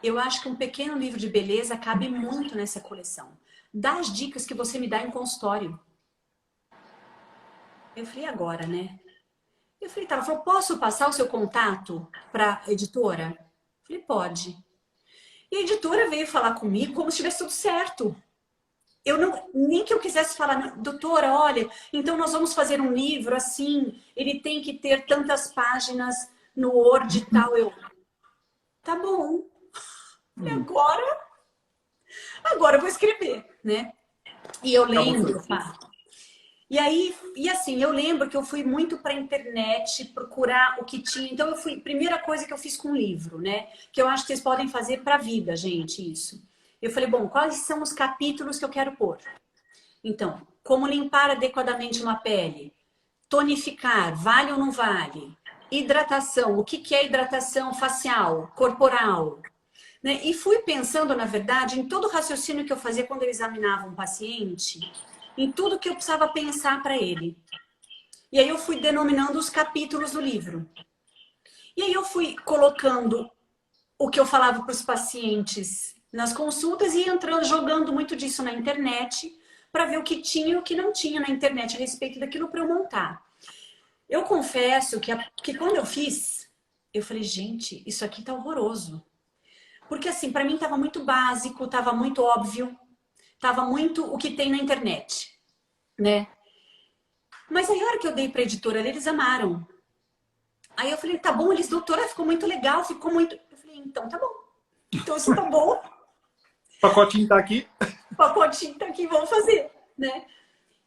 Eu acho que um pequeno livro de beleza cabe muito nessa coleção. Dá as dicas que você me dá em consultório. Eu falei, agora, né? Eu falei, tá. Ela falou, posso passar o seu contato para a editora? Eu falei, pode. E a editora veio falar comigo como se tivesse tudo certo. Eu não, nem que eu quisesse falar, doutora, olha, então nós vamos fazer um livro assim, ele tem que ter tantas páginas no Word e tal. Eu, tá bom. E agora eu vou escrever, né? E eu lembro, e aí, e assim, eu lembro que eu fui muito para a internet procurar o que tinha. Então, primeira coisa que eu fiz com o livro, né? Que eu acho que vocês podem fazer para a vida, gente, isso. Eu falei, bom, quais são os capítulos que eu quero pôr? Então, como limpar adequadamente uma pele? Tonificar, vale ou não vale? Hidratação, o que é hidratação facial, corporal? Né? E fui pensando, na verdade, em todo o raciocínio que eu fazia quando eu examinava um paciente, em tudo que eu precisava pensar para ele. E aí eu fui denominando os capítulos do livro. E aí eu fui colocando o que eu falava para os pacientes nas consultas e entrando, jogando muito disso na internet para ver o que tinha e o que não tinha na internet a respeito daquilo para eu montar. Eu confesso que quando eu fiz, eu falei, gente, isso aqui tá horroroso. Porque assim, para mim estava muito básico, estava muito óbvio, estava muito o que tem na internet, né? Mas aí a hora que eu dei para a editora, eles amaram. Aí eu falei, tá bom, eles, doutora, ficou muito legal, ficou muito... Eu falei, então tá bom. Então isso tá bom. O pacotinho tá aqui. O pacotinho tá aqui, vamos fazer, né?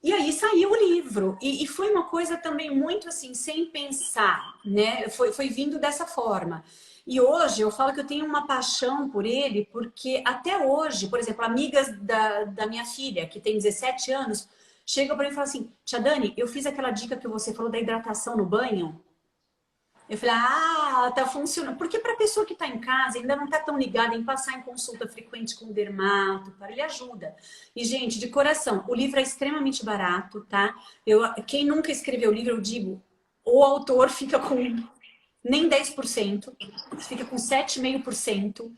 E aí saiu o livro. E foi uma coisa também muito assim, sem pensar, né? Foi vindo dessa forma. E hoje eu falo que eu tenho uma paixão por ele, porque até hoje, por exemplo, amigas da minha filha, que tem 17 anos, chegam para mim e falam assim, tia Dani, eu fiz aquela dica que você falou da hidratação no banho. Eu falei, tá funcionando. Porque para a pessoa que está em casa, ainda não está tão ligada em passar em consulta frequente com o dermato, ele ajuda. E, gente, de coração, o livro é extremamente barato, tá? Quem nunca escreveu o livro, eu digo, o autor fica com nem 10%, fica com 7,5%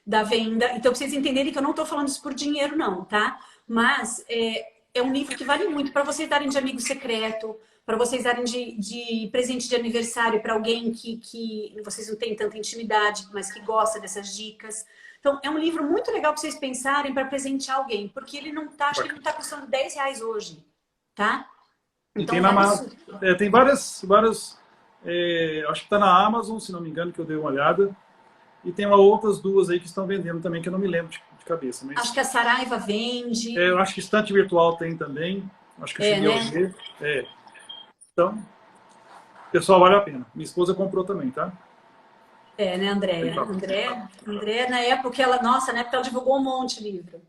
da venda. Então, pra vocês entenderem que eu não estou falando isso por dinheiro, não, tá? Mas é um livro que vale muito para vocês darem de amigo secreto, para vocês darem de presente de aniversário para alguém que vocês não têm tanta intimidade, mas que gosta dessas dicas. Então, é um livro muito legal para vocês pensarem para presentear alguém, porque ele não tá, acho que ele não está custando R$10 hoje, tá? Então, tem várias acho que está na Amazon, se não me engano, que eu dei uma olhada. E tem outras duas aí que estão vendendo também, que eu não me lembro de cabeça. Mas... Acho que a Saraiva vende. eu acho que Estante Virtual tem também. Acho que eu cheguei a ver. Então, pessoal, vale a pena. Minha esposa comprou também, tá? Né, Andréia? Andréia, na época, na época ela divulgou um monte de livro.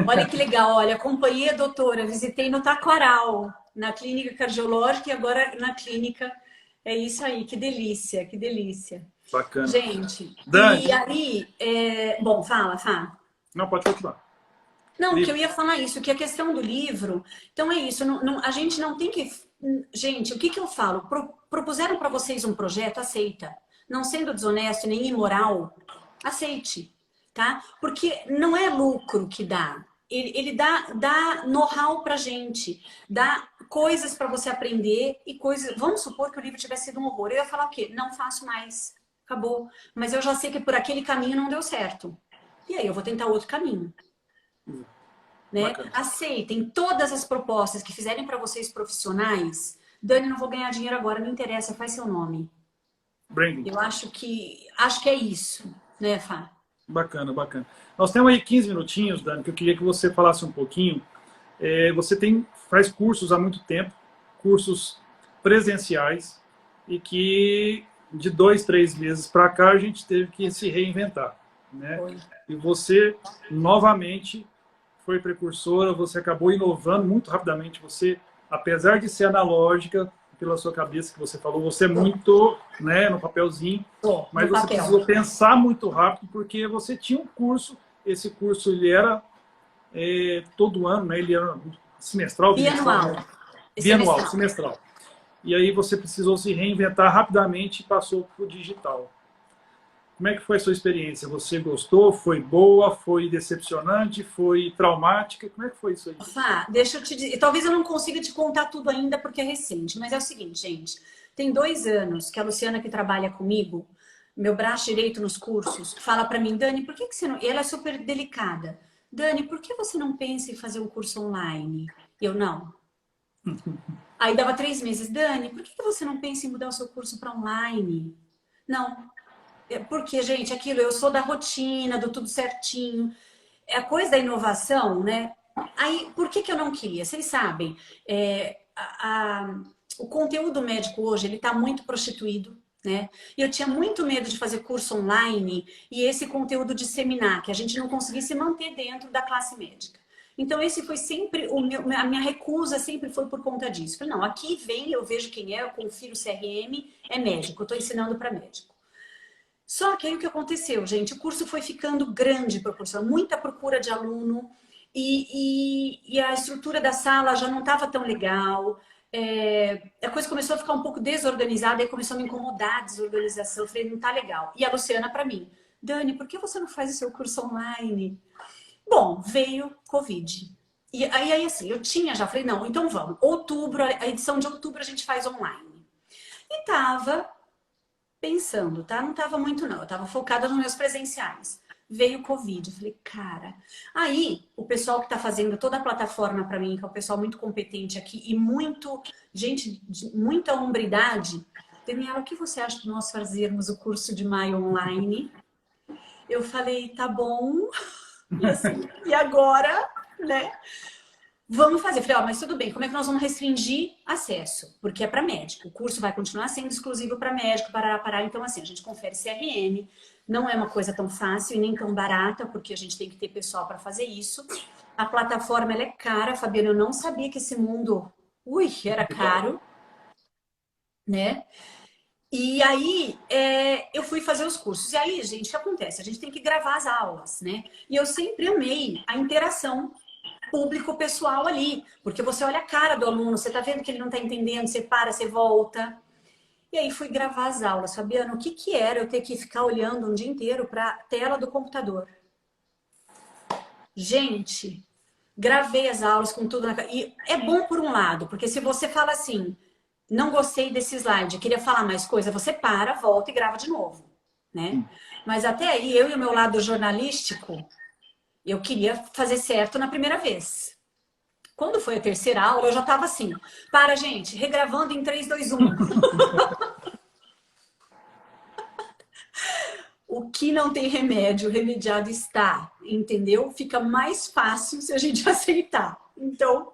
Olha que legal, olha, acompanhei a doutora, visitei no Taquaral, na clínica cardiológica e agora na clínica. É isso aí, que delícia, que delícia. Bacana. Gente, Dani. E aí, bom, fala. Não, pode continuar. Não, que eu ia falar isso, que a questão do livro, então é isso, a gente não tem que... Gente, o que eu falo? Propuseram para vocês um projeto, aceita. Não sendo desonesto nem imoral, aceite, tá? Porque não é lucro que dá. Ele dá know-how pra gente, dá coisas para você aprender e coisas... Vamos supor que o livro tivesse sido um horror. Eu ia falar o quê? Não faço mais. Acabou. Mas eu já sei que por aquele caminho não deu certo. E aí eu vou tentar outro caminho. Né? Aceitem todas as propostas que fizerem para vocês profissionais. Dani, não vou ganhar dinheiro agora, não interessa, faz seu nome. Branding. Eu acho que é isso, né, Fá? Bacana. Nós temos aí 15 minutinhos, Dani, que eu queria que você falasse um pouquinho. Você faz cursos há muito tempo, cursos presenciais, e que de 2, 3 meses para cá a gente teve que se reinventar, né? E você, novamente, foi precursora, você acabou inovando muito rapidamente. Você, apesar de ser analógica, pela sua cabeça que você falou. Você é muito, né, no papelzinho, mas você precisou pensar muito rápido porque você tinha um curso. Esse curso ele era todo ano, né? Ele era semestral, bianual. Bianual, semestral. E aí você precisou se reinventar rapidamente e passou para o digital. Como é que foi a sua experiência? Você gostou? Foi boa? Foi decepcionante? Foi traumática? Como é que foi isso aí? Fá, deixa eu te dizer. Talvez eu não consiga te contar tudo ainda porque é recente, mas é o seguinte, gente. Tem 2 anos que a Luciana, que trabalha comigo, meu braço direito nos cursos, fala para mim, Dani, por que você não... E ela é super delicada. Dani, por que você não pensa em fazer um curso online? Eu, não. Aí dava 3 meses. Dani, por que você não pensa em mudar o seu curso para online? Não. Porque, gente, aquilo, eu sou da rotina, do tudo certinho. É a coisa da inovação, né? Aí, por que eu não queria? Vocês sabem, o conteúdo médico hoje, ele está muito prostituído, né? E eu tinha muito medo de fazer curso online e esse conteúdo disseminar, que a gente não conseguisse manter dentro da classe médica. Então, esse foi sempre, a minha recusa sempre foi por conta disso. Falei, não, aqui vem, eu vejo quem é, eu confiro o CRM, é médico, eu estou ensinando para médico. Só que aí o que aconteceu, gente? O curso foi ficando grande, proporção, muita procura de aluno e a estrutura da sala já não estava tão legal. A coisa começou a ficar um pouco desorganizada e começou a me incomodar a desorganização. Eu falei, não tá legal. E a Luciana para mim, Dani, por que você não faz o seu curso online? Bom, veio Covid. E aí assim, eu tinha já, falei, não, então vamos. Outubro, a edição de outubro a gente faz online. E tava pensando, tá? Não tava muito não, eu tava focada nos meus presenciais. Veio o Covid, eu falei, cara... Aí, o pessoal que tá fazendo toda a plataforma para mim, que é um pessoal muito competente aqui e muito, gente, de muita hombridade, Daniela, o que você acha de nós fazermos o curso de maio online? Eu falei, tá bom, e assim, e agora, né? Vamos fazer. Eu falei, ó, mas tudo bem, como é que nós vamos restringir acesso? Porque é para médico. O curso vai continuar sendo exclusivo para médico, parará. Então, assim, a gente confere CRM. Não é uma coisa tão fácil e nem tão barata, porque a gente tem que ter pessoal para fazer isso. A plataforma, ela é cara, Fabiana. Eu não sabia que esse mundo, era caro, né? E aí, eu fui fazer os cursos. E aí, gente, o que acontece? A gente tem que gravar as aulas, né? E eu sempre amei a interação público-pessoal ali. Porque você olha a cara do aluno, você tá vendo que ele não tá entendendo, você para, você volta. E aí fui gravar as aulas. Fabiana, o que era eu ter que ficar olhando um dia inteiro para a tela do computador? Gente, gravei as aulas com tudo na... E é bom por um lado, porque se você fala assim, não gostei desse slide, queria falar mais coisa, você para, volta e grava de novo, né? Mas até aí, eu e o meu lado jornalístico, eu queria fazer certo na primeira vez. Quando foi a terceira aula, eu já estava assim, para, gente, regravando em 3, 2, 1. O que não tem remédio, remediado está, entendeu? Fica mais fácil se a gente aceitar. Então,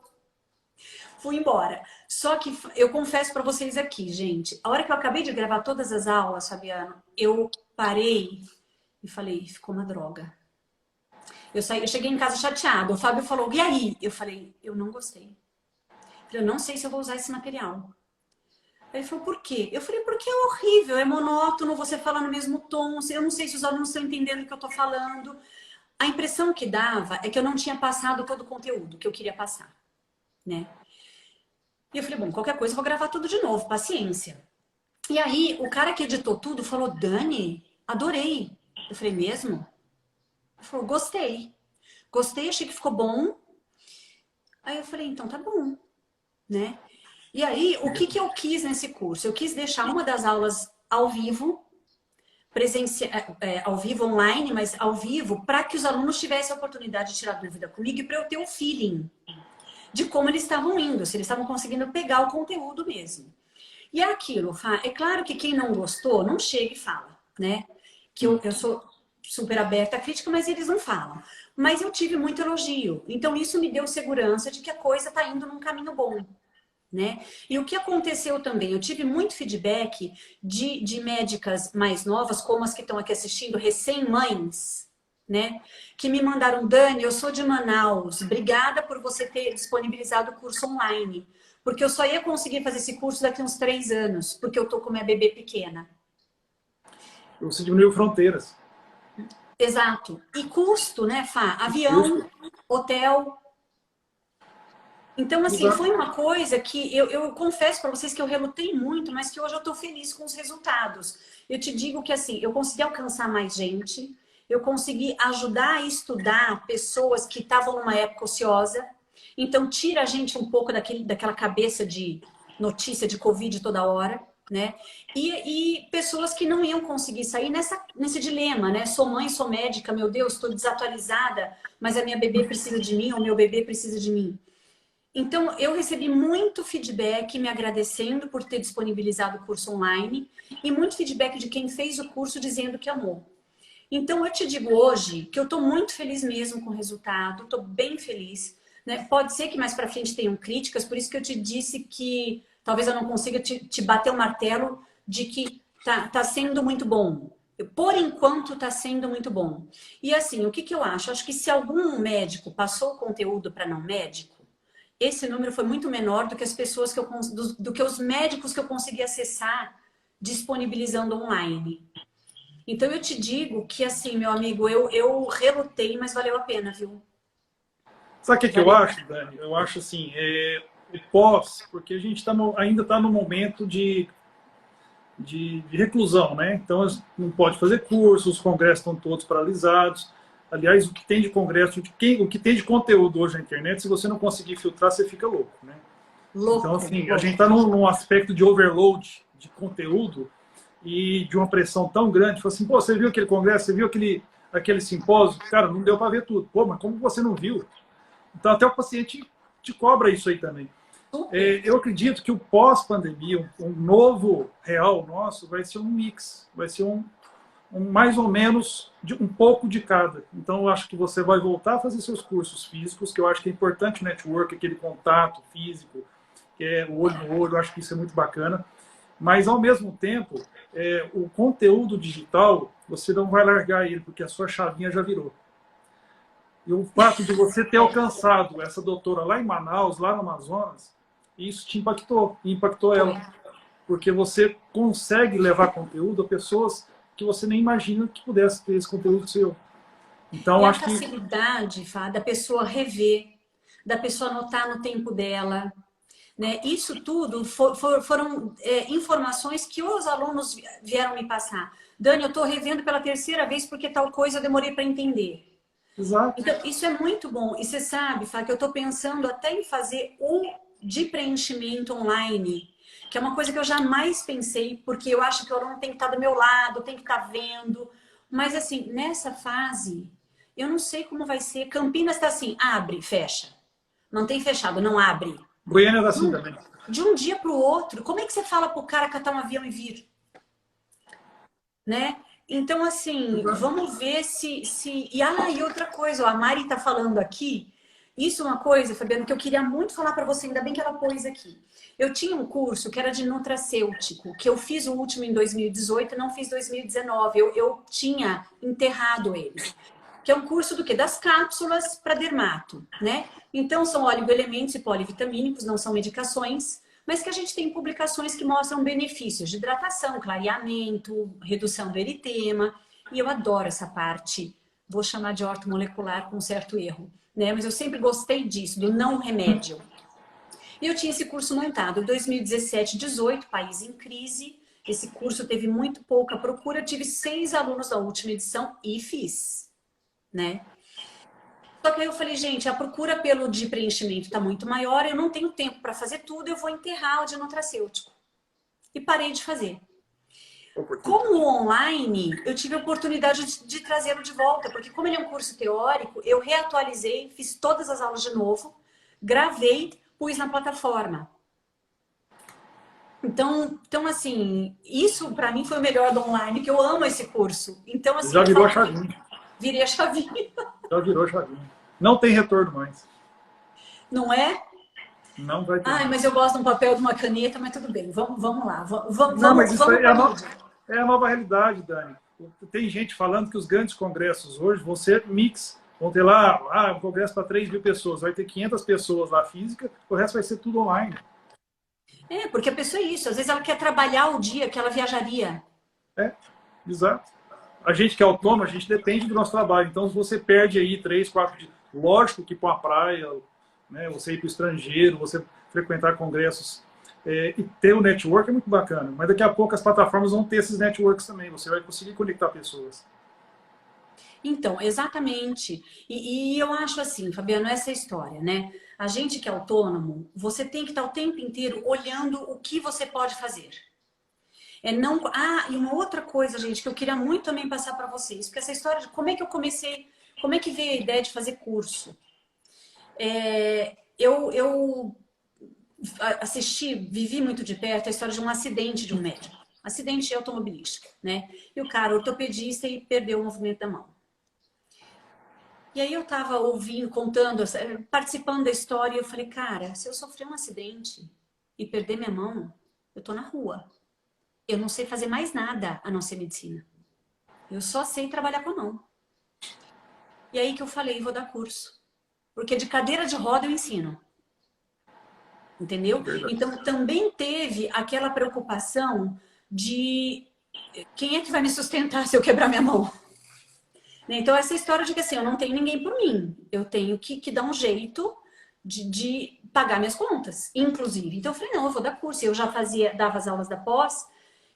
fui embora. Só que eu confesso para vocês aqui, gente, a hora que eu acabei de gravar todas as aulas, Fabiano, eu parei e falei, ficou uma droga. Eu cheguei em casa chateada. O Fábio falou, e aí? Eu falei, eu não gostei. Eu não sei se eu vou usar esse material. Ele falou, por quê? Eu falei, porque é horrível, é monótono, você fala no mesmo tom, eu não sei se os alunos estão entendendo o que eu estou falando. A impressão que dava é que eu não tinha passado todo o conteúdo que eu queria passar, né? E eu falei, bom, qualquer coisa eu vou gravar tudo de novo, paciência. E aí, o cara que editou tudo falou, Dani, adorei. Eu falei, mesmo? Ele falou, gostei. Gostei, achei que ficou bom. Aí eu falei, então tá bom, né? E aí, o que eu quis nesse curso? Eu quis deixar uma das aulas ao vivo, ao vivo online, mas ao vivo, para que os alunos tivessem a oportunidade de tirar dúvida comigo e para eu ter um feeling de como eles estavam indo, se eles estavam conseguindo pegar o conteúdo mesmo. E é aquilo, é claro que quem não gostou, não chega e fala, né? Que eu sou super aberta à crítica, mas eles não falam. Mas eu tive muito elogio, então isso me deu segurança de que a coisa está indo num caminho bom. Né? E o que aconteceu também, eu tive muito feedback de médicas mais novas, como as que estão aqui assistindo, recém-mães, né? Que me mandaram, Dani, eu sou de Manaus, obrigada por você ter disponibilizado o curso online, porque eu só ia conseguir fazer esse curso daqui a uns 3 anos, porque eu tô com minha bebê pequena. Você diminuiu fronteiras. Exato. E custo, né, Fá? Avião, hotel. Então, assim, foi uma coisa que eu confesso para vocês que eu relutei muito, mas que hoje eu estou feliz com os resultados. Eu te digo que, assim, eu consegui alcançar mais gente, eu consegui ajudar a estudar pessoas que estavam numa época ociosa. Então, tira a gente um pouco daquela cabeça de notícia de Covid toda hora, né? E pessoas que não iam conseguir sair nesse dilema, né? Sou mãe, sou médica, meu Deus, estou desatualizada, mas a minha bebê precisa de mim, ou meu bebê precisa de mim. Então, eu recebi muito feedback me agradecendo por ter disponibilizado o curso online e muito feedback de quem fez o curso dizendo que amou. Então, eu te digo hoje que eu estou muito feliz mesmo com o resultado, estou bem feliz, né? Pode ser que mais para frente tenham críticas, por isso que eu te disse que talvez eu não consiga te bater o martelo de que tá sendo muito bom. Por enquanto, está sendo muito bom. E assim, o que eu acho? Acho que se algum médico passou o conteúdo para não médico, esse número foi muito menor do que as pessoas do que os médicos que eu consegui acessar disponibilizando online. Então eu te digo que assim, meu amigo, eu relutei, mas valeu a pena, viu? Sabe o que eu acho, Dani? Eu acho assim, o pós, porque a gente ainda está no momento de reclusão, né? Então não pode fazer cursos, os congressos estão todos paralisados. Aliás, o que tem de congresso, o que tem de conteúdo hoje na internet, se você não conseguir filtrar, você fica louco, né? Louco. Então, assim, a gente está num aspecto de overload de conteúdo e de uma pressão tão grande. Tipo assim, pô, você viu aquele congresso, você viu aquele simpósio? Cara, não deu para ver tudo. Pô, mas como você não viu? Então, até o paciente te cobra isso aí também. Eu acredito que o pós-pandemia, um novo real nosso, vai ser um mix, vai ser um mais ou menos um pouco de cada. Então, eu acho que você vai voltar a fazer seus cursos físicos, que eu acho que é importante o network, aquele contato físico, que é o olho no olho, eu acho que isso é muito bacana. Mas, ao mesmo tempo, o conteúdo digital, você não vai largar ele, porque a sua chavinha já virou. E o fato de você ter alcançado essa doutora lá em Manaus, lá no Amazonas, isso te impactou, e impactou ela. Porque você consegue levar conteúdo a pessoas que você nem imagina que pudesse ter esse conteúdo seu. Então, e acho a facilidade, Fá, da pessoa rever, da pessoa anotar no tempo dela, né? Isso tudo foram informações que os alunos vieram me passar. Dani, eu estou revendo pela 3ª vez porque tal coisa eu demorei para entender. Exato. Então, isso é muito bom. E você sabe, Fá, que eu estou pensando até em fazer o de preenchimento online, que é uma coisa que eu jamais pensei, porque eu acho que o aluno tem que estar do meu lado, tem que estar vendo. Mas, assim, nessa fase, eu não sei como vai ser. Campinas está assim, abre, fecha. Mantém fechado, não abre. Goiânia era assim também. De um dia para o outro, como é que você fala para o cara catar um avião e vir? Né? Então, assim, vamos ver se... E outra coisa, a Mari está falando aqui. Isso é uma coisa, Fabiano, que eu queria muito falar para você, ainda bem que ela pôs aqui. Eu tinha um curso que era de nutracêutico, que eu fiz o último em 2018 e não fiz 2019. Eu tinha enterrado ele. Que é um curso do quê? Das cápsulas para dermato, né? Então, são oligoelementos e polivitamínicos, não são medicações, mas que a gente tem publicações que mostram benefícios de hidratação, clareamento, redução do eritema. E eu adoro essa parte, vou chamar de ortomolecular com certo erro, né? Mas eu sempre gostei disso, do não remédio. E eu tinha esse curso montado em 2017, 18, país em crise. Esse curso teve muito pouca procura, tive 6 alunos da última edição e fiz, né? Só que aí eu falei, gente, a procura pelo de preenchimento está muito maior, eu não tenho tempo para fazer tudo, eu vou enterrar o de nutracêutico. E parei de fazer. Como o online, eu tive a oportunidade de trazê-lo de volta, porque como ele é um curso teórico, eu reatualizei, fiz todas as aulas de novo, gravei, pus na plataforma. Então assim, isso para mim foi o melhor do online, que eu amo esse curso. Então, assim, já virou a chavinha. Virei a chavinha. Já virou a chavinha. Não tem retorno mais. Não é? Não vai ter. Ai, mas eu gosto de um papel, de uma caneta, mas tudo bem. Vamos lá. Não, mas isso aí é a nova realidade, Dani. Tem gente falando que os grandes congressos hoje vão ser mix. Vão ter lá um congresso para 3.000 pessoas. Vai ter 500 pessoas lá física, o resto vai ser tudo online. Porque a pessoa é isso. Às vezes ela quer trabalhar o dia que ela viajaria. Exato. A gente que é autônomo, a gente depende do nosso trabalho. Então, se você perde aí 3, 4 dias, lógico que ir para uma praia, né, você ir para o estrangeiro, você frequentar congressos e ter um network é muito bacana. Mas daqui a pouco as plataformas vão ter esses networks também. Você vai conseguir conectar pessoas. Então, exatamente. E eu acho assim, Fabiano, essa história, né? A gente que é autônomo, você tem que estar o tempo inteiro olhando o que você pode fazer. Não... e uma outra coisa, gente, que eu queria muito também passar para vocês, porque essa história de como é que eu comecei, como é que veio a ideia de fazer curso. Eu assisti, vivi muito de perto a história de um acidente de um médico. Acidente automobilístico, né? E o cara, ortopedista, e perdeu o movimento da mão. E aí eu tava ouvindo, contando, participando da história, e eu falei, cara, se eu sofrer um acidente e perder minha mão, eu tô na rua. Eu não sei fazer mais nada a não ser medicina. Eu só sei trabalhar com a mão. E aí que eu falei, vou dar curso. Porque de cadeira de roda eu ensino. Entendeu? Então também teve aquela preocupação de quem é que vai me sustentar se eu quebrar minha mão? Então essa história de que assim, eu não tenho ninguém por mim. Eu tenho que dar um jeito de pagar minhas contas, inclusive. Então eu falei, não, eu vou dar curso. Eu já dava as aulas da pós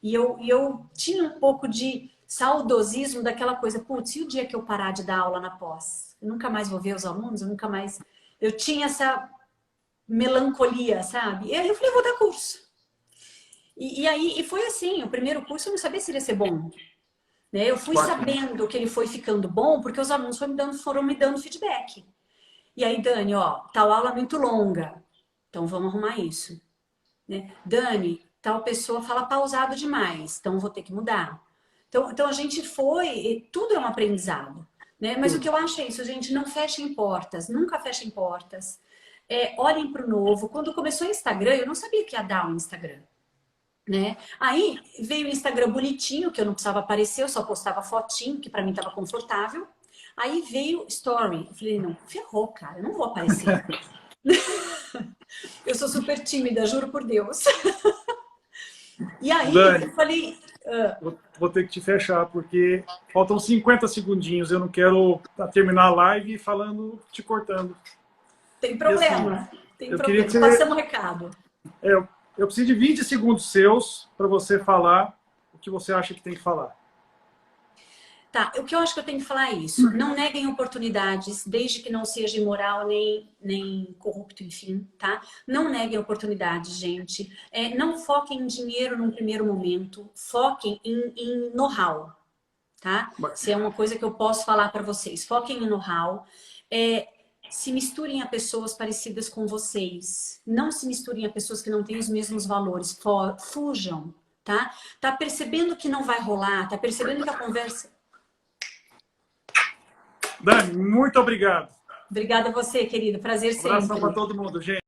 e eu tinha um pouco de saudosismo daquela coisa, putz, e o dia que eu parar de dar aula na pós? Eu nunca mais vou ver os alunos, eu nunca mais... Eu tinha essa melancolia, sabe? E aí eu falei, eu vou dar curso. E foi assim, o primeiro curso eu não sabia se iria ser bom. Né? Eu fui sabendo que ele foi ficando bom porque os alunos foram me dando feedback. E aí, Dani, ó, tal aula é muito longa, então vamos arrumar isso. Né? Dani, tal pessoa fala pausado demais, então vou ter que mudar. Então a gente tudo é um aprendizado. Né? Mas o que eu acho é isso, gente, não fechem portas, nunca fechem portas. Olhem para o novo. Quando começou o Instagram, eu não sabia que ia dar um Instagram. Né? Aí veio o Instagram bonitinho, que eu não precisava aparecer, eu só postava fotinho, que para mim estava confortável. Aí veio Story. Eu falei, não, ferrou, cara, eu não vou aparecer. Eu sou super tímida, juro por Deus. E aí Dani, eu falei... vou ter que te fechar, porque faltam 50 segundinhos. Eu não quero terminar a live falando, te cortando. Tem problema, assim, tem problema. Passamos o recado. Eu preciso de 20 segundos seus para você falar o que você acha que tem que falar. Tá, o que eu acho que eu tenho que falar é isso. Não neguem oportunidades, desde que não seja imoral nem corrupto, enfim, tá? Não neguem oportunidades, gente. Não foquem em dinheiro num primeiro momento. Foquem em know-how, tá? Se é uma coisa que eu posso falar para vocês. Foquem em know-how. Se misturem a pessoas parecidas com vocês. Não se misturem a pessoas que não têm os mesmos valores. Fujam, tá? Tá percebendo que não vai rolar? Tá percebendo que a conversa... Dani, muito obrigado. Obrigada a você, querido. Prazer sempre. Um abração para todo mundo, gente.